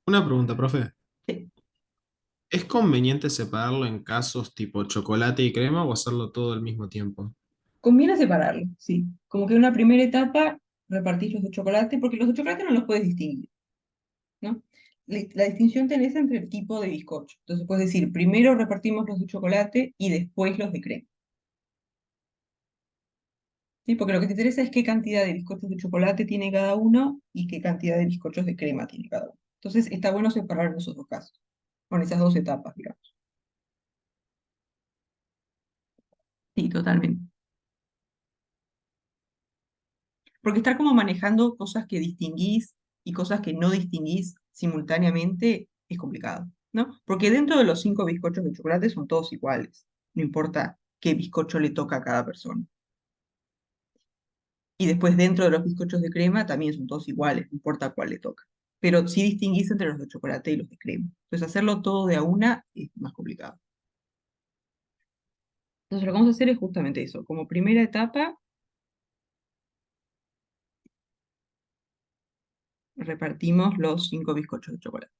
Una pregunta, profe. Sí. ¿Es conveniente separarlo en casos tipo chocolate y crema o hacerlo todo al mismo tiempo? Conviene separarlo, sí. Como que en una primera etapa repartís los de chocolate, porque los de chocolate no los puedes distinguir, ¿no? La distinción tenés entre el tipo de bizcocho. Entonces puedes decir, primero repartimos los de chocolate y después los de crema. ¿Sí? Porque lo que te interesa es qué cantidad de bizcochos de chocolate tiene cada uno y qué cantidad de bizcochos de crema tiene cada uno. Entonces está bueno separar en esos dos casos, con esas dos etapas, digamos. Sí, totalmente. Porque estar como manejando cosas que distinguís y cosas que no distinguís simultáneamente es complicado, ¿no? Porque dentro de los 5 bizcochos de chocolate son todos iguales, no importa qué bizcocho le toca a cada persona. Y después dentro de los bizcochos de crema también son todos iguales, no importa cuál le toca. Pero sí distinguís entre los de chocolate y los de crema. Entonces hacerlo todo de a una es más complicado. Entonces lo que vamos a hacer es justamente eso. Como primera etapa, repartimos los 5 bizcochos de chocolate.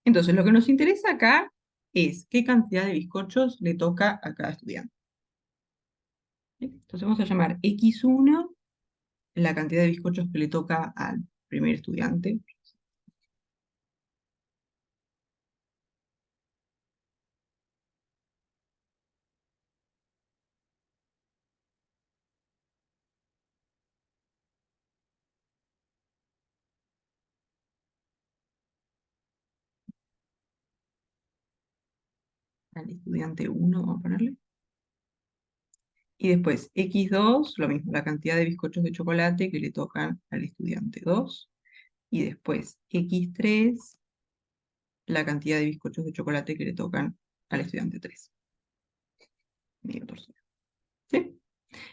Entonces, lo que nos interesa acá es qué cantidad de bizcochos le toca a cada estudiante. ¿Sí? Entonces vamos a llamar x1 la cantidad de bizcochos que le toca al primer estudiante. Al estudiante 1, vamos a ponerle. Y después x2, lo mismo, la cantidad de bizcochos de chocolate que le tocan al estudiante 2. Y después x3, la cantidad de bizcochos de chocolate que le tocan al estudiante 3. Medio torcido. ¿Sí?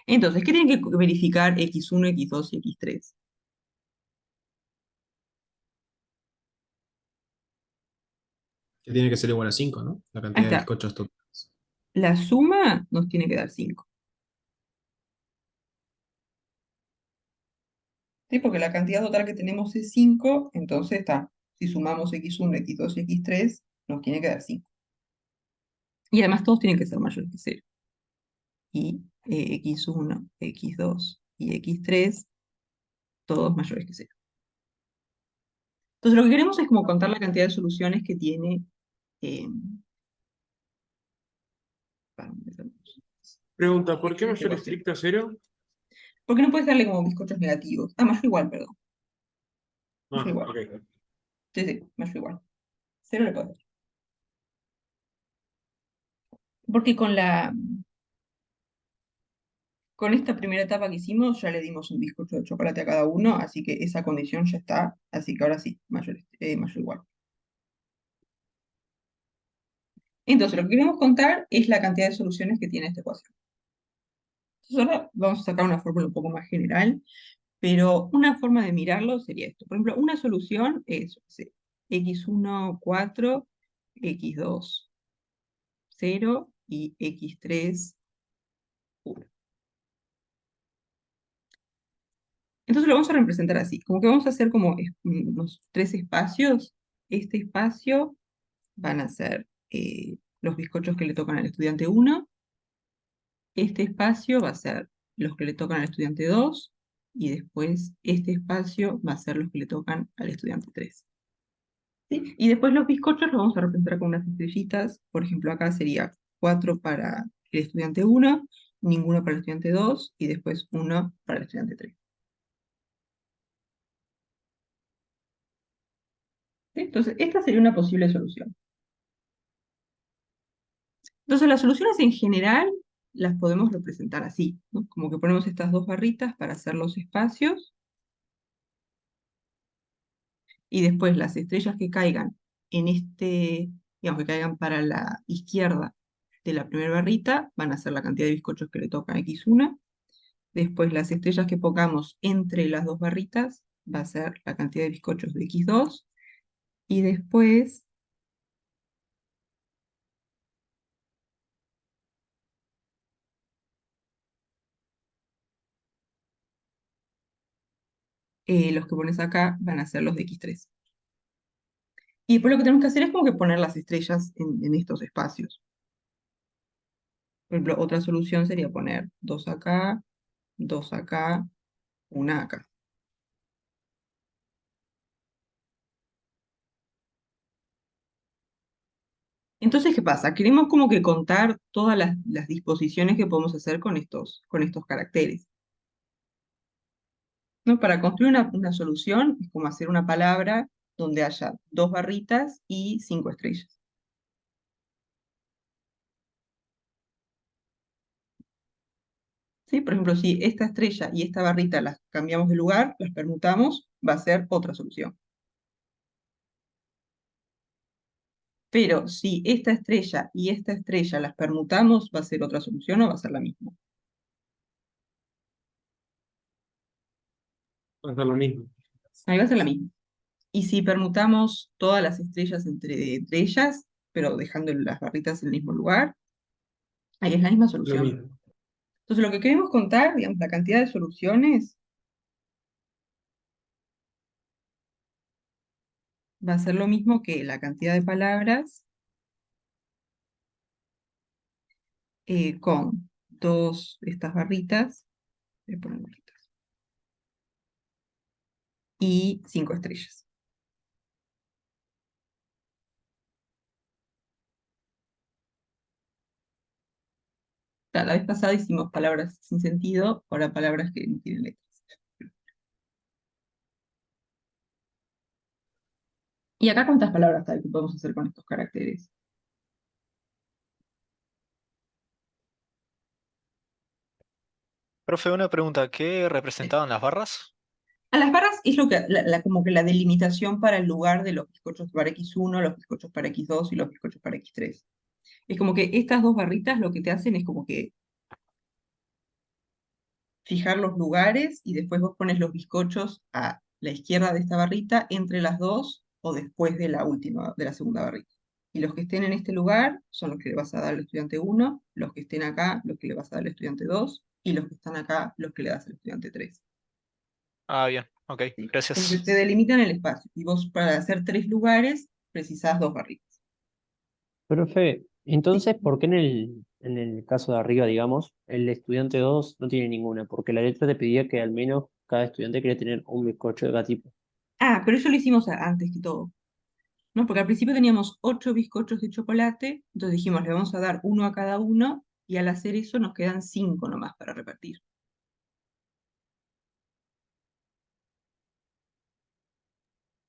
Entonces, ¿qué tienen que verificar x1, x2 y x3? Que tiene que ser igual a 5, ¿no? La Ahí cantidad de está. bizcochos totales. La suma nos tiene que dar 5. ¿Sí? Porque la cantidad total que tenemos es 5, entonces está. Si sumamos x1, x2 y x3, nos tiene que dar 5. Y además todos tienen que ser mayores que 0. Y x1, x2 y x3, todos mayores que 0. Entonces lo que queremos es como contar la cantidad de soluciones que tiene. eh, Pregunta, ¿por qué este mayor ecuación. estricta 0? Porque no puedes darle como bizcochos negativos. Ah, mayor igual, perdón. Mayor igual. Ok. Sí, sí, mayor igual. 0 le puedes dar. Porque con esta primera etapa que hicimos ya le dimos un bizcocho de chocolate a cada uno, así que esa condición ya está. Así que ahora sí, mayor igual. Entonces, lo que queremos contar es la cantidad de soluciones que tiene esta ecuación. Entonces, ahora vamos a sacar una fórmula un poco más general, pero una forma de mirarlo sería esto. Por ejemplo, una solución es x1, 4, x2, 0 y x3, 1. Entonces lo vamos a representar así, como que vamos a hacer como unos 3 espacios. Este espacio van a ser los bizcochos que le tocan al estudiante 1. Este espacio va a ser los que le tocan al estudiante 2. Y después este espacio va a ser los que le tocan al estudiante 3. ¿Sí? Y después los bizcochos los vamos a representar con unas estrellitas. Por ejemplo, acá sería 4 para el estudiante 1, ninguno para el estudiante 2 y después 1 para el estudiante 3. ¿Sí? Entonces, esta sería una posible solución. Entonces, las soluciones en general las podemos representar así, ¿no? Como que ponemos estas dos barritas para hacer los espacios y después las estrellas que caigan en digamos que caigan para la izquierda de la primera barrita van a ser la cantidad de bizcochos que le toca a x1. Después las estrellas que pongamos entre las dos barritas va a ser la cantidad de bizcochos de x2. Y después los que pones acá van a ser los de x3. Y después lo que tenemos que hacer es como que poner las estrellas en estos espacios. Por ejemplo, otra solución sería poner 2 acá, 2 acá, 1 acá. Entonces, ¿qué pasa? Queremos como que contar todas las disposiciones que podemos hacer con estos caracteres. ¿No? Para construir una solución es como hacer una palabra donde haya 2 barritas y 5 estrellas. ¿Sí? Por ejemplo, si esta estrella y esta barrita las cambiamos de lugar, las permutamos, va a ser otra solución. Pero si esta estrella y esta estrella las permutamos, ¿va a ser otra solución o va a ser la misma? Va a ser lo mismo. Ahí va a ser la misma. Y si permutamos todas las estrellas entre ellas, pero dejando las barritas en el mismo lugar, ahí es la misma Lo solución. mismo. Entonces lo que queremos contar, digamos, la cantidad de soluciones va a ser lo mismo que la cantidad de palabras con estas barritas, voy a poner barritas, y 5 estrellas. La vez pasada hicimos palabras sin sentido, ahora palabras que no tienen letras. ¿Y acá cuántas palabras hay que podemos hacer con estos caracteres? Profe, una pregunta, ¿qué representaban las barras? A las barras es lo que, como que la delimitación para el lugar de los bizcochos para x1, los bizcochos para x2 y los bizcochos para x3. Es como que estas dos barritas lo que te hacen es como que fijar los lugares y después vos pones los bizcochos a la izquierda de esta barrita, entre las dos o después de la segunda barrita. Y los que estén en este lugar son los que le vas a dar al estudiante 1, los que estén acá, los que le vas a dar al estudiante 2, y los que están acá, los que le das al estudiante 3. Ah, bien, ok, ¿Sí? Como que gracias. te delimitan el espacio. Y vos para hacer 3 lugares precisás 2 barritas. Profe, Sí. entonces, ¿por qué en el caso de arriba, digamos, el estudiante 2 no tiene ninguna? Porque la letra te pedía que al menos cada estudiante quería tener un bizcocho de cada tipo. Ah, pero eso lo hicimos antes que todo, ¿no? Porque al principio teníamos 8 bizcochos de chocolate, entonces dijimos, le vamos a dar uno a cada uno, y al hacer eso nos quedan 5 nomás para repartir.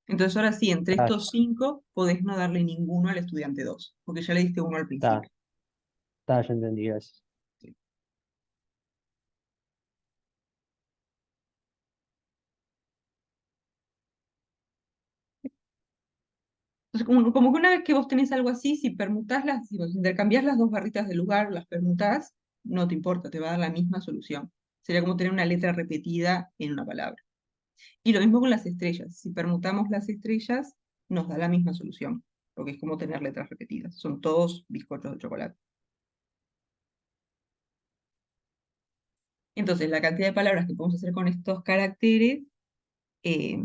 Entonces ahora sí, entre Ah, estos 5 podés no darle ninguno al estudiante 2, porque ya le diste uno al está, principio. está, ya entendí, gracias. Sí. Entonces, como que una vez que vos tenés algo así, si permutás si vos intercambiás las 2 barritas del lugar, las permutás, no te importa, te va a dar la misma solución. Sería como tener una letra repetida en una palabra. Y lo mismo con las estrellas. Si permutamos las estrellas, nos da la misma solución, porque es como tener letras repetidas. Son todos bizcochos de chocolate. Entonces, la cantidad de palabras que podemos hacer con estos caracteres, eh,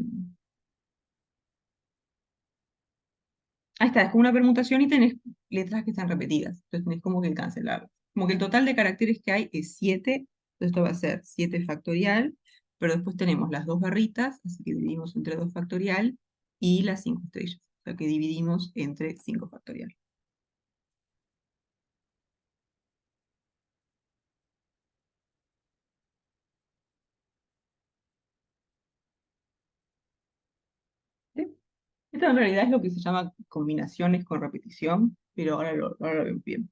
ahí está, es como una permutación y tenés letras que están repetidas. Entonces tenés como que cancelarlas. Como que el total de caracteres que hay es 7. Entonces esto va a ser 7 factorial, pero después tenemos las 2 barritas, así que dividimos entre 2 factorial, y las 5 estrellas, o sea que dividimos entre 5 factorial. ¿Sí? Esto en realidad es lo que se llama combinaciones con repetición, pero ahora lo vemos bien.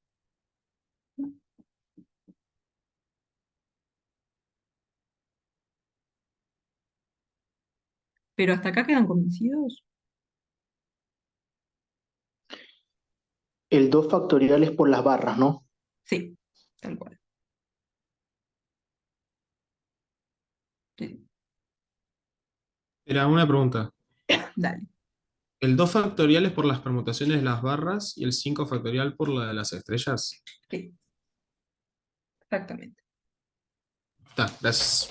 Pero hasta acá quedan convencidos. El 2 factorial es por las barras, ¿no? Sí, tal cual. Sí, Era una pregunta. dale. ¿El 2 factorial es por las permutaciones de las barras y el 5 factorial por la de las estrellas? Sí, exactamente. Está, gracias.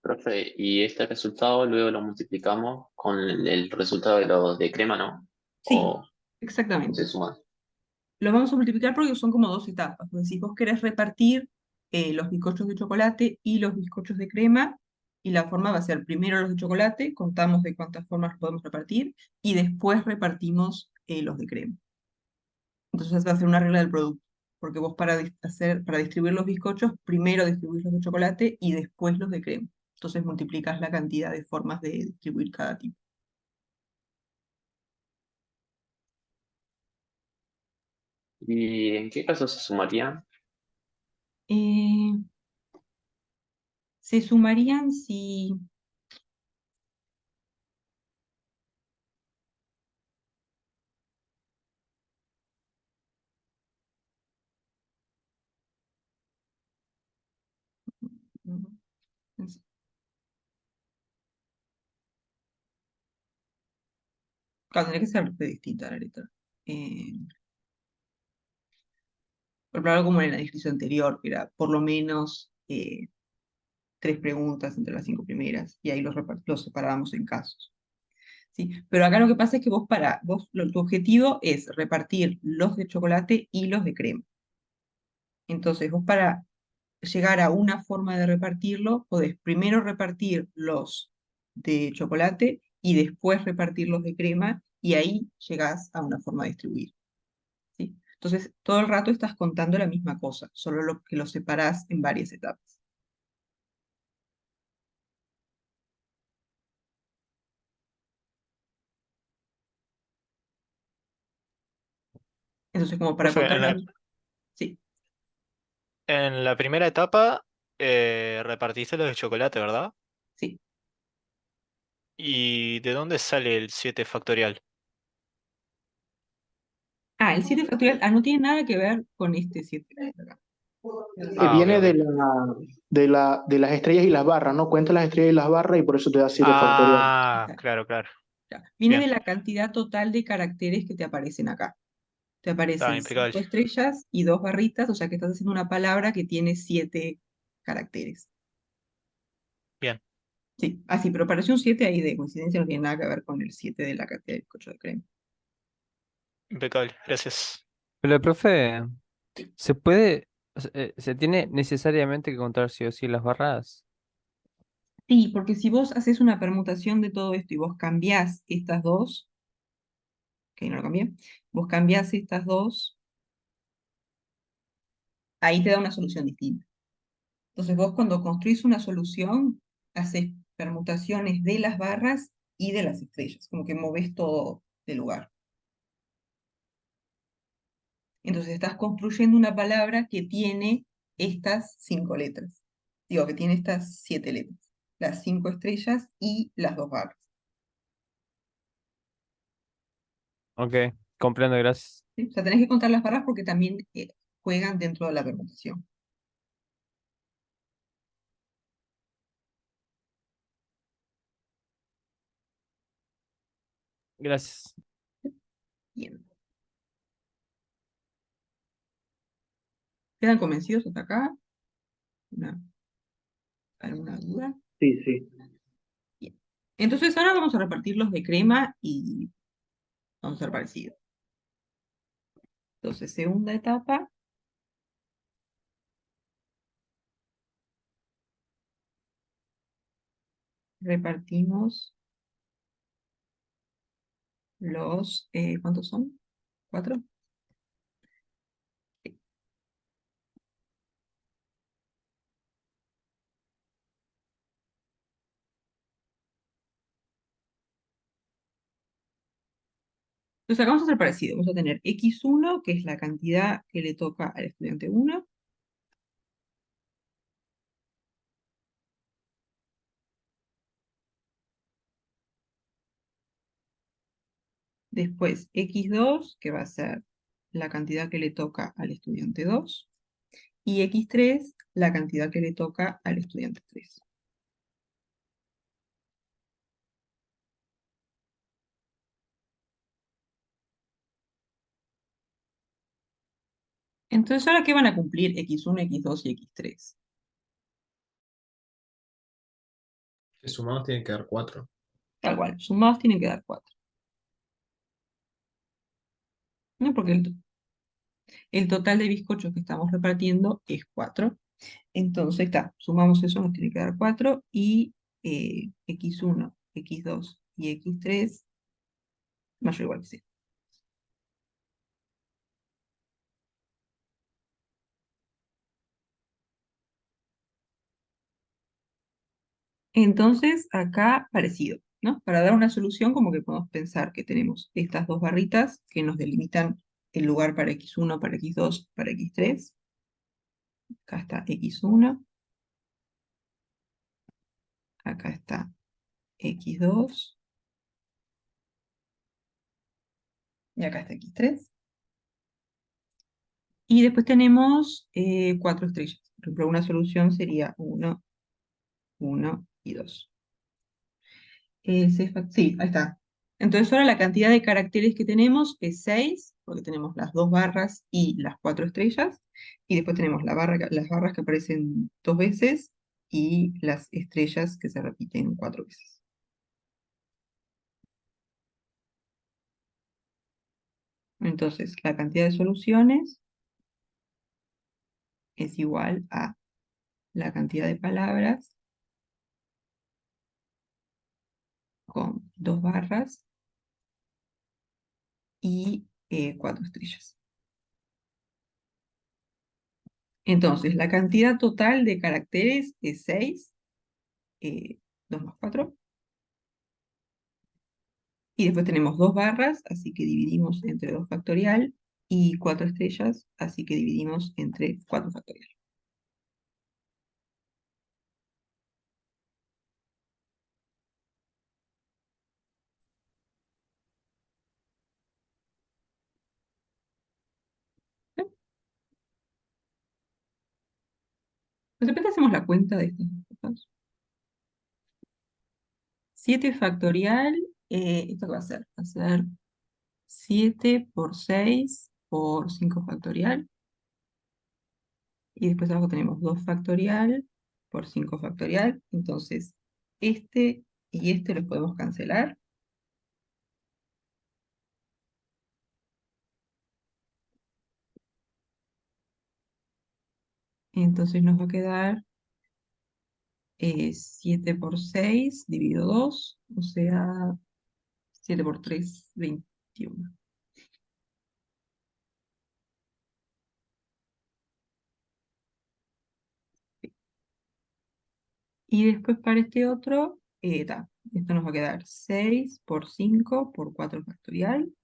Profe, y este resultado luego lo multiplicamos con el resultado de los de crema, ¿no? Sí, O exactamente. se suman. Lo vamos a multiplicar porque son como 2 etapas. Pues si vos querés repartir los bizcochos de chocolate y los bizcochos de crema, y la forma va a ser primero los de chocolate, contamos de cuántas formas podemos repartir, y después repartimos los de crema. Entonces va a ser una regla del producto, porque vos para distribuir los bizcochos, primero distribuís los de chocolate y después los de crema. Entonces multiplicas la cantidad de formas de distribuir cada tipo. ¿Y en qué caso se sumarían? Eh, se sumarían si... Claro, tendría que ser distinta la letra. Eh, por ejemplo, algo como en la descripción anterior, que era por lo menos 3 preguntas entre las 5 primeras, y ahí los separábamos en casos. ¿Sí? Pero acá lo que pasa es que tu objetivo es repartir los de chocolate y los de crema. Entonces, vos para llegar a una forma de repartirlo, podés primero repartir los de chocolate y después repartir los de crema, y ahí llegás a una forma de distribuir. ¿Sí? Entonces, todo el rato estás contando la misma cosa, solo lo que los separás en varias etapas. Entonces, como para Profe, contar Sí, en la primera etapa repartiste los de chocolate, ¿verdad? sí. ¿Y de dónde sale el 7 factorial? Ah, el 7 factorial, no tiene nada que ver con este 7 de acá. Ah, ok, Viene ok. de las estrellas y las barras, ¿no? Cuenta las estrellas y las barras y por eso te da 7 factorial. Ah, Exacto. claro, claro. Ya. Viene Bien. de la cantidad total de caracteres que te aparecen acá. te Está aparecen 5 impecable. estrellas y 2 barritas, o sea que estás haciendo una palabra que tiene 7 caracteres. Bien. Sí, así, pero apareció un 7 ahí de coincidencia, no tiene nada que ver con el 7 de la cantidad de bizcocho de crema. Impecable. Gracias. Pero, profe, ¿se puede, se tiene necesariamente que contar sí o sí las barras? Sí, porque si vos haces una permutación de todo esto y vos cambiás estas dos, que no lo cambié, vos cambiás estas dos, ahí te da una solución distinta. Entonces vos cuando construís una solución, haces permutaciones de las barras y de las estrellas, como que movés todo de lugar. Entonces estás construyendo una palabra que tiene estas 5 letras. Digo, que tiene estas 7 letras. Las 5 estrellas y las 2 barras. Ok, comprendo, gracias. ¿Sí? O sea, tenés que contar las barras porque también juegan dentro de la permutación. Gracias. Bien. ¿Quedan convencidos hasta acá? ¿Alguna duda? Sí, sí. Bien. Entonces ahora vamos a repartir los de crema y vamos a ser parecidos. Entonces, segunda etapa. Repartimos los, ¿cuántos son? ¿4? Entonces acá vamos a hacer parecido. Vamos a tener x1, que es la cantidad que le toca al estudiante 1. Después x2, que va a ser la cantidad que le toca al estudiante 2. Y x3, la cantidad que le toca al estudiante 3. Entonces, ¿ahora qué van a cumplir x1, x2 y x3? Que sumados tienen que dar 4. Tal cual, sumados tienen que dar 4. ¿No? Porque el total de bizcochos que estamos repartiendo es 4. Entonces, está, sumamos eso, nos tiene que dar 4. Y x1, x2 y x3 mayor o igual que 0. Entonces, acá parecido, ¿no? Para dar una solución, como que podemos pensar que tenemos estas dos barritas que nos delimitan el lugar para x1, para x2, para x3. Acá está x1. Acá está x2. Y acá está x3. Y después tenemos 4 estrellas. Por ejemplo, una solución sería 1, 1 y 2. Sí, ahí está. Entonces ahora la cantidad de caracteres que tenemos es 6, porque tenemos las 2 barras y las 4 estrellas. Y después tenemos las barras que aparecen 2 veces y las estrellas que se repiten 4 veces. Entonces la cantidad de soluciones es igual a la cantidad de palabras con 2 barras y 4 estrellas. Entonces, la cantidad total de caracteres es 6, 2 más 4. Y después tenemos 2 barras, así que dividimos entre 2 factorial, y 4 estrellas, así que dividimos entre 4 factorial. ¿Sí? De repente hacemos la cuenta de estas dos cosas. 7 factorial, ¿esto qué va a ser? Va a ser 7 por 6 por 5 factorial. Y después abajo tenemos 2 factorial por 5 factorial. Entonces, este y este los podemos cancelar. Entonces nos va a quedar 7 por 6 dividido 2, o sea, 7 por 3, 21. Y después para este otro, esto nos va a quedar 6 por 5 por 4 factorial,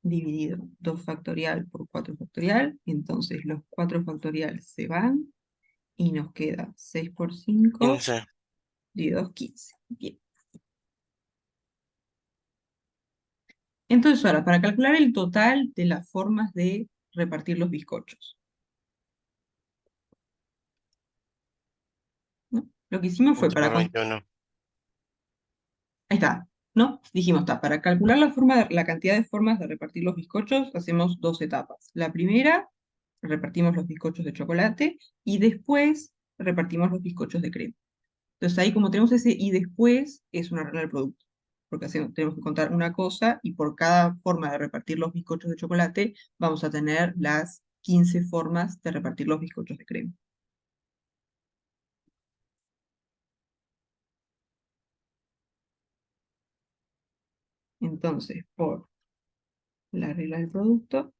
dividido 2 factorial por 4 factorial. Entonces los 4 factorial se van y nos queda 6 por 5 15. dividido 2, 15. Bien. Entonces ahora, para calcular el total de las formas de repartir los bizcochos, ¿no? Lo que hicimos fue 20 por para... 21. Ahí está, ¿no? Dijimos, para calcular la cantidad de formas de repartir los bizcochos, hacemos 2 etapas. La primera, repartimos los bizcochos de chocolate y después repartimos los bizcochos de crema. Entonces ahí como tenemos ese y después, es una regla del producto. Porque tenemos que contar una cosa y por cada forma de repartir los bizcochos de chocolate vamos a tener las 15 formas de repartir los bizcochos de crema. Entonces, por la regla del producto,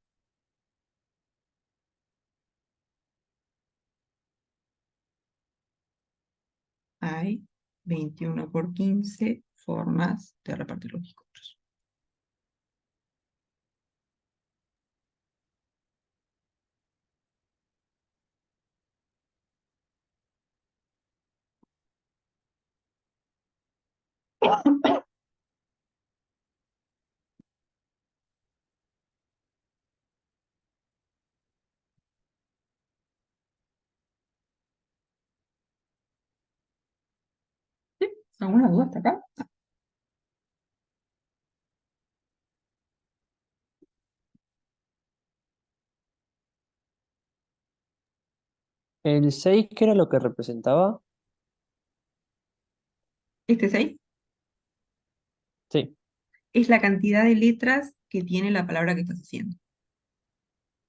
hay 21 por 15 formas de repartir los bizcochos. ¿Sí? ¿Alguna duda hasta acá? ¿El 6 qué era lo que representaba? Este 6 Sí. es la cantidad de letras que tiene la palabra que estás haciendo.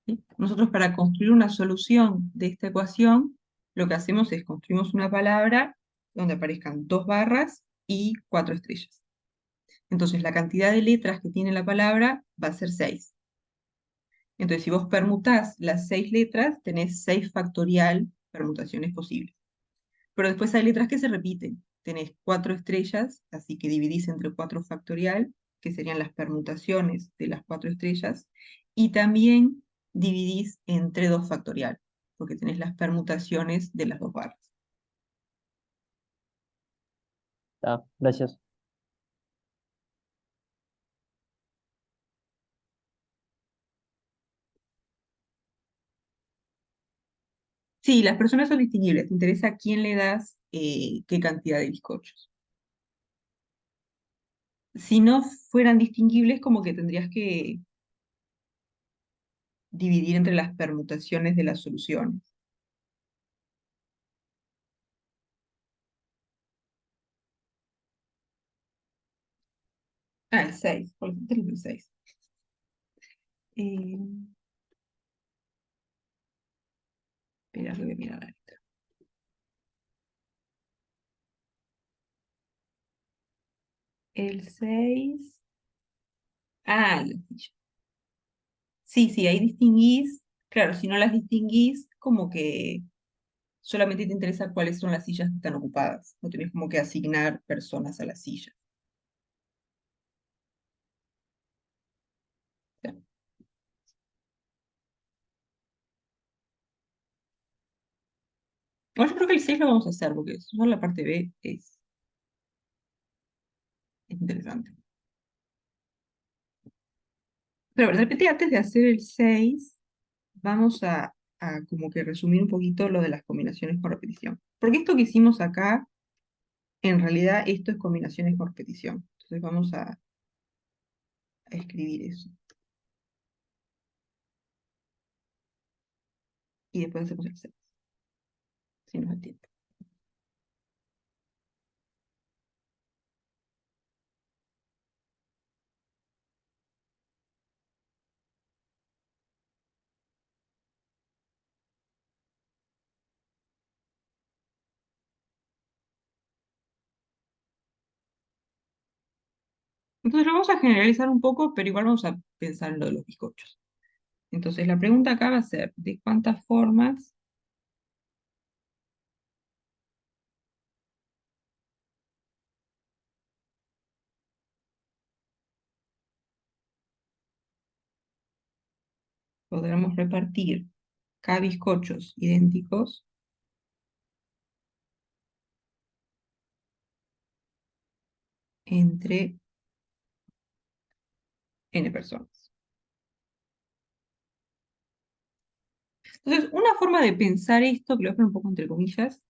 ¿Sí? Nosotros para construir una solución de esta ecuación, lo que hacemos es construimos una palabra donde aparezcan 2 barras y 4 estrellas. Entonces la cantidad de letras que tiene la palabra va a ser 6. Entonces si vos permutás las 6 letras, tenés 6 factorial permutaciones posibles. Pero después hay letras que se repiten. Tenés 4 estrellas, así que dividís entre 4 factorial, que serían las permutaciones de las 4 estrellas, y también dividís entre 2 factorial, porque tenés las permutaciones de las 2 barras. Gracias. Sí, las personas son distinguibles. Te interesa a quién le das qué cantidad de bizcochos. Si no fueran distinguibles, como que tendrías que dividir entre las permutaciones de las soluciones. Ah, el 6, por ejemplo, el 6. Espera, lo voy a mirar la letra. El 6. Ah, la silla. Sí, sí, ahí distinguís. Claro, si no las distinguís, como que solamente te interesa cuáles son las sillas que están ocupadas. No tenés como que asignar personas a las sillas. Ya. Bueno, yo creo que el 6 lo vamos a hacer, porque solo la parte B es interesante. Pero de repente, antes de hacer el 6, vamos a como que resumir un poquito lo de las combinaciones con repetición. Porque esto que hicimos acá, en realidad esto es combinaciones con repetición. Entonces vamos a escribir eso. y después hacemos el 6, si nos da tiempo. Entonces lo vamos a generalizar un poco, pero igual vamos a pensar en lo de los bizcochos. Entonces la pregunta acá va a ser, ¿de cuántas formas podremos repartir K bizcochos idénticos entre n personas? Entonces, una forma de pensar esto, que lo voy a poner un poco entre comillas,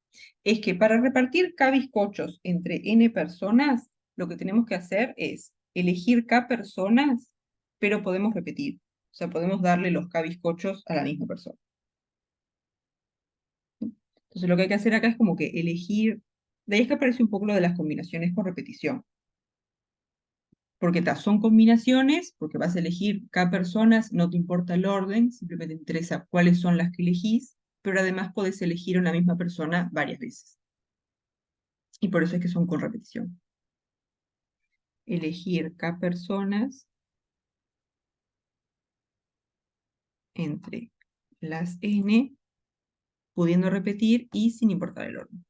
es que para repartir K bizcochos entre n personas, lo que tenemos que hacer es elegir K personas, pero podemos repetir. O sea, podemos darle los K bizcochos a la misma persona. Entonces, lo que hay que hacer acá es como que elegir, de ahí es que aparece un poco lo de las combinaciones por repetición. Porque son combinaciones, porque vas a elegir K personas, no te importa el orden, simplemente te interesa cuáles son las que elegís, pero además podés elegir a una misma persona varias veces. Y por eso es que son con repetición. Elegir K personas entre las n, pudiendo repetir y sin importar el orden.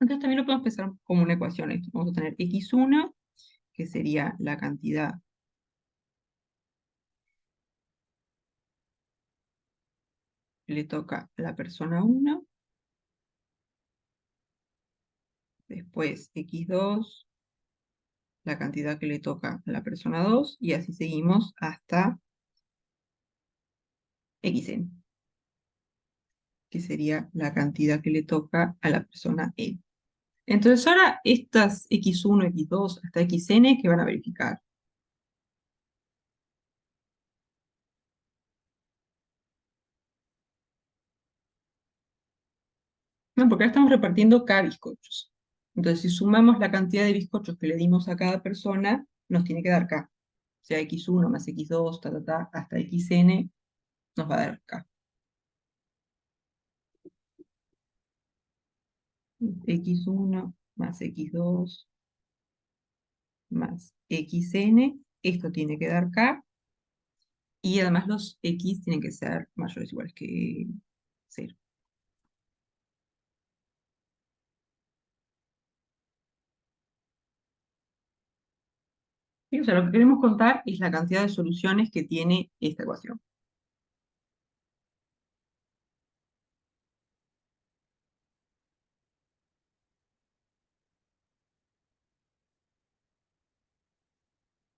Entonces también lo podemos pensar como una ecuación esto. Vamos a tener x1, que sería la cantidad que le toca a la persona 1, después x2, la cantidad que le toca a la persona 2, y así seguimos hasta xn, que sería la cantidad que le toca a la persona n. Entonces ahora estas x1, x2, hasta xn que van a verificar. No, porque ahora estamos repartiendo K bizcochos. Entonces si sumamos la cantidad de bizcochos que le dimos a cada persona, nos tiene que dar K. O sea, x1 más x2, hasta xn nos va a dar K. x1 más x2 más xn, esto tiene que dar K, y además los x tienen que ser mayores o iguales que 0. O sea, lo que queremos contar es la cantidad de soluciones que tiene esta ecuación.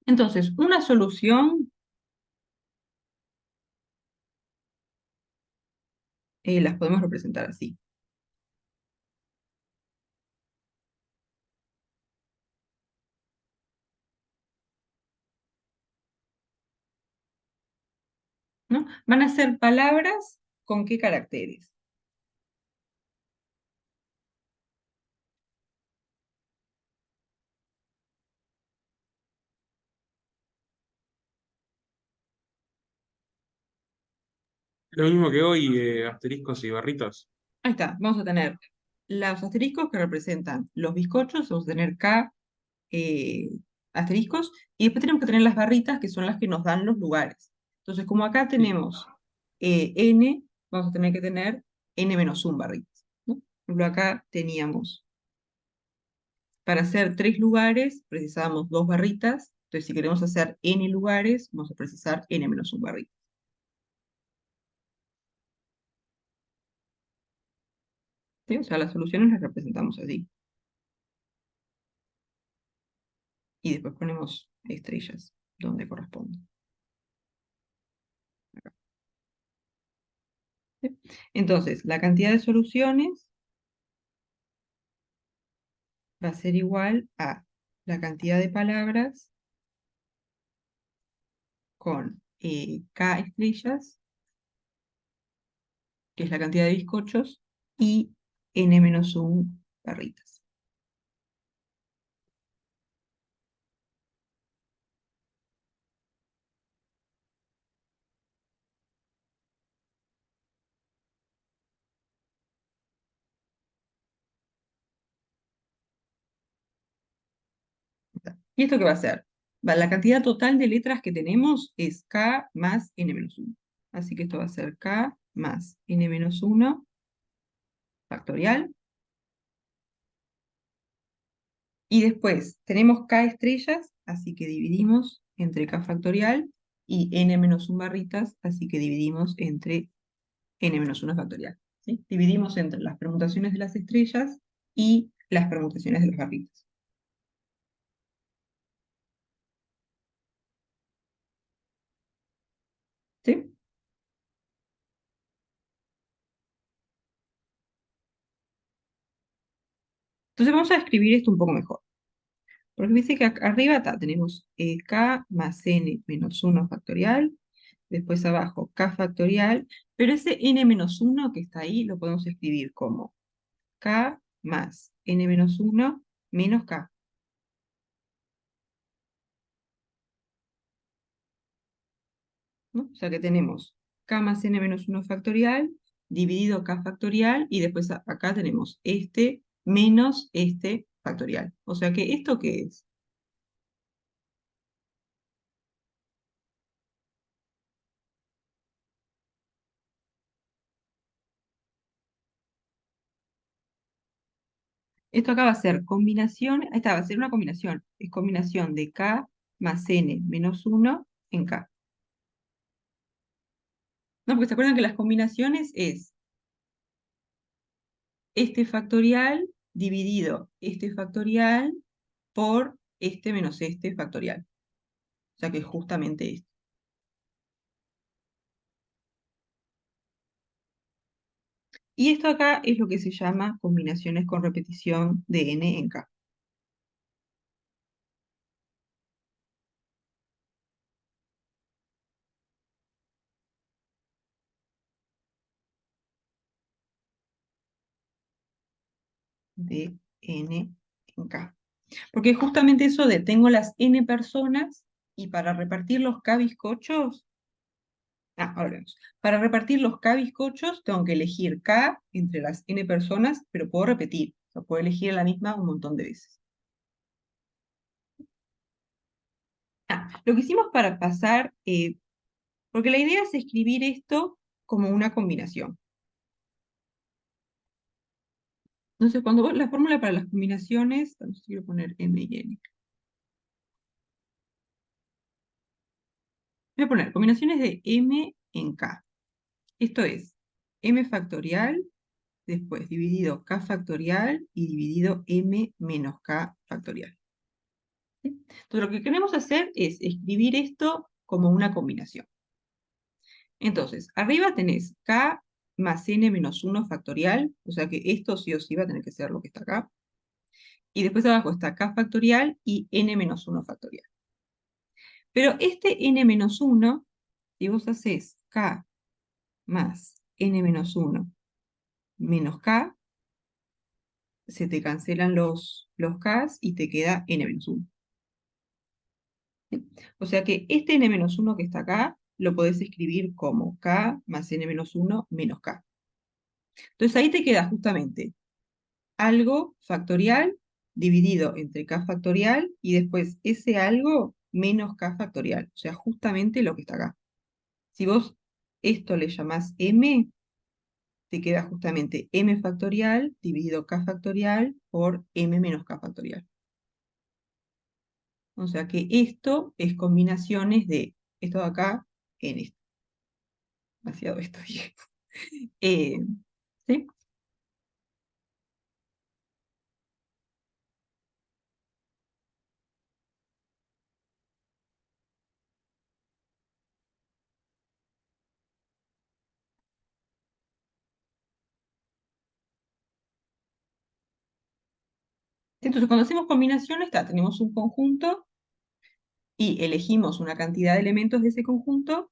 Entonces, una solución las podemos representar así. ¿No? Van a ser palabras con qué caracteres. Lo mismo que hoy, asteriscos y barritas. Ahí está, vamos a tener los asteriscos que representan los bizcochos, vamos a tener K eh, asteriscos, y después tenemos que tener las barritas que son las que nos dan los lugares. Entonces, como acá tenemos n, vamos a tener que tener n-1 barritas, ¿no? Por ejemplo, acá teníamos, para hacer 3 lugares, precisábamos 2 barritas, Entonces, si queremos hacer n lugares, vamos a precisar n-1 barritas. ¿Sí? O sea, las soluciones las representamos así. Y después ponemos estrellas donde corresponde. Acá. ¿Sí? Entonces, la cantidad de soluciones va a ser igual a la cantidad de palabras con K estrellas, que es la cantidad de bizcochos, y n-1 barritas. ¿Y esto qué va a ser? La cantidad total de letras que tenemos es K más n-1. Así que esto va a ser K más n-1 factorial. Y después tenemos K estrellas, así que dividimos entre K factorial, y n-1 barritas, así que dividimos entre n-1 factorial. ¿Sí? Dividimos entre las permutaciones de las estrellas y las permutaciones de las barritas. ¿Sí? Entonces vamos a escribir esto un poco mejor. Porque dice que acá arriba tenemos K más n-1 factorial, después abajo K factorial, pero ese n-1 que está ahí lo podemos escribir como K más n-1 menos K. ¿No? O sea que tenemos K más n-1 factorial dividido K factorial, y después acá tenemos este menos este factorial. O sea que ¿esto qué es? Esto acá va a ser combinación, ahí está, va a ser una combinación. Es combinación de K más n-1 en K. No, porque se acuerdan que las combinaciones es este factorial dividido este factorial por este menos este factorial. O sea que es justamente esto. Y esto acá es lo que se llama combinaciones con repetición de n en K. De n en K. Porque justamente eso de tengo las n personas y para repartir los K bizcochos, ahora vemos. Para repartir los K bizcochos tengo que elegir K entre las n personas, pero puedo repetir. O sea, puedo elegir la misma un montón de veces. Lo que hicimos para pasar, porque la idea es escribir esto como una combinación. Entonces, cuando la fórmula para las combinaciones, no sé si quiero poner m y n. Voy a poner combinaciones de m en k. Esto es m factorial, después dividido k factorial y dividido m menos k factorial. ¿Sí? Entonces, lo que queremos hacer es escribir esto como una combinación. Entonces, arriba tenés k más n-1 factorial, o sea que esto sí o sí va a tener que ser lo que está acá. Y después abajo está k factorial y n-1 factorial. Pero este n-1, si vos haces k más n-1 menos k, se te cancelan los k's y te queda n-1. ¿Sí? O sea que este n-1 que está acá, lo podés escribir como k más n-1 menos k. Entonces ahí te queda justamente algo factorial dividido entre k factorial y después ese algo menos k factorial. O sea, justamente lo que está acá. Si vos esto le llamás m, te queda justamente m factorial dividido k factorial por m menos k factorial. O sea que esto es combinaciones de esto de acá en esto. Demasiado esto, dije. Eh, ¿Sí? Entonces, cuando hacemos combinaciones, tenemos un conjunto y elegimos una cantidad de elementos de ese conjunto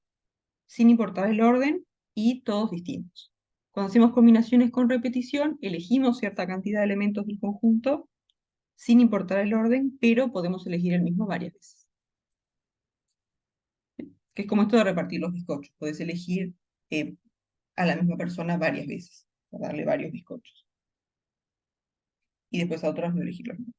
sin importar el orden y todos distintos. Cuando hacemos combinaciones con repetición, elegimos cierta cantidad de elementos del conjunto sin importar el orden, pero podemos elegir el mismo varias veces. Que es como esto de repartir los bizcochos. Podés elegir a la misma persona varias veces, para darle varios bizcochos. Y después a otros no elegir los mismos.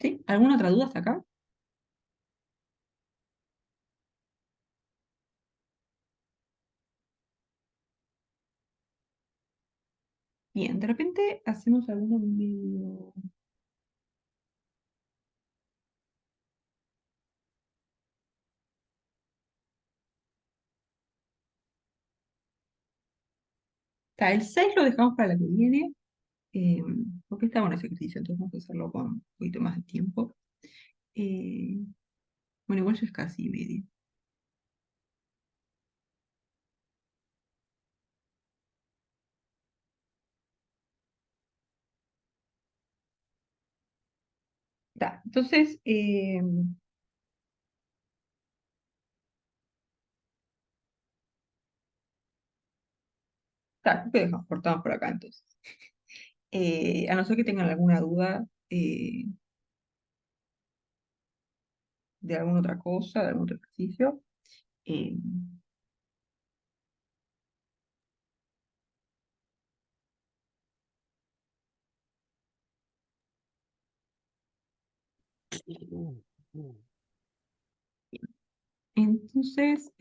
¿Sí? ¿Alguna otra duda hasta acá? Bien, de repente hacemos alguno medio... El 6 lo dejamos para la que viene, porque está bueno ese ejercicio, entonces vamos a hacerlo con un poquito más de tiempo. Bueno, igual ya es casi medio. Entonces, creo que cortamos por acá entonces. A no ser que tengan alguna duda de alguna otra cosa, de algún otro ejercicio. eh, entonces,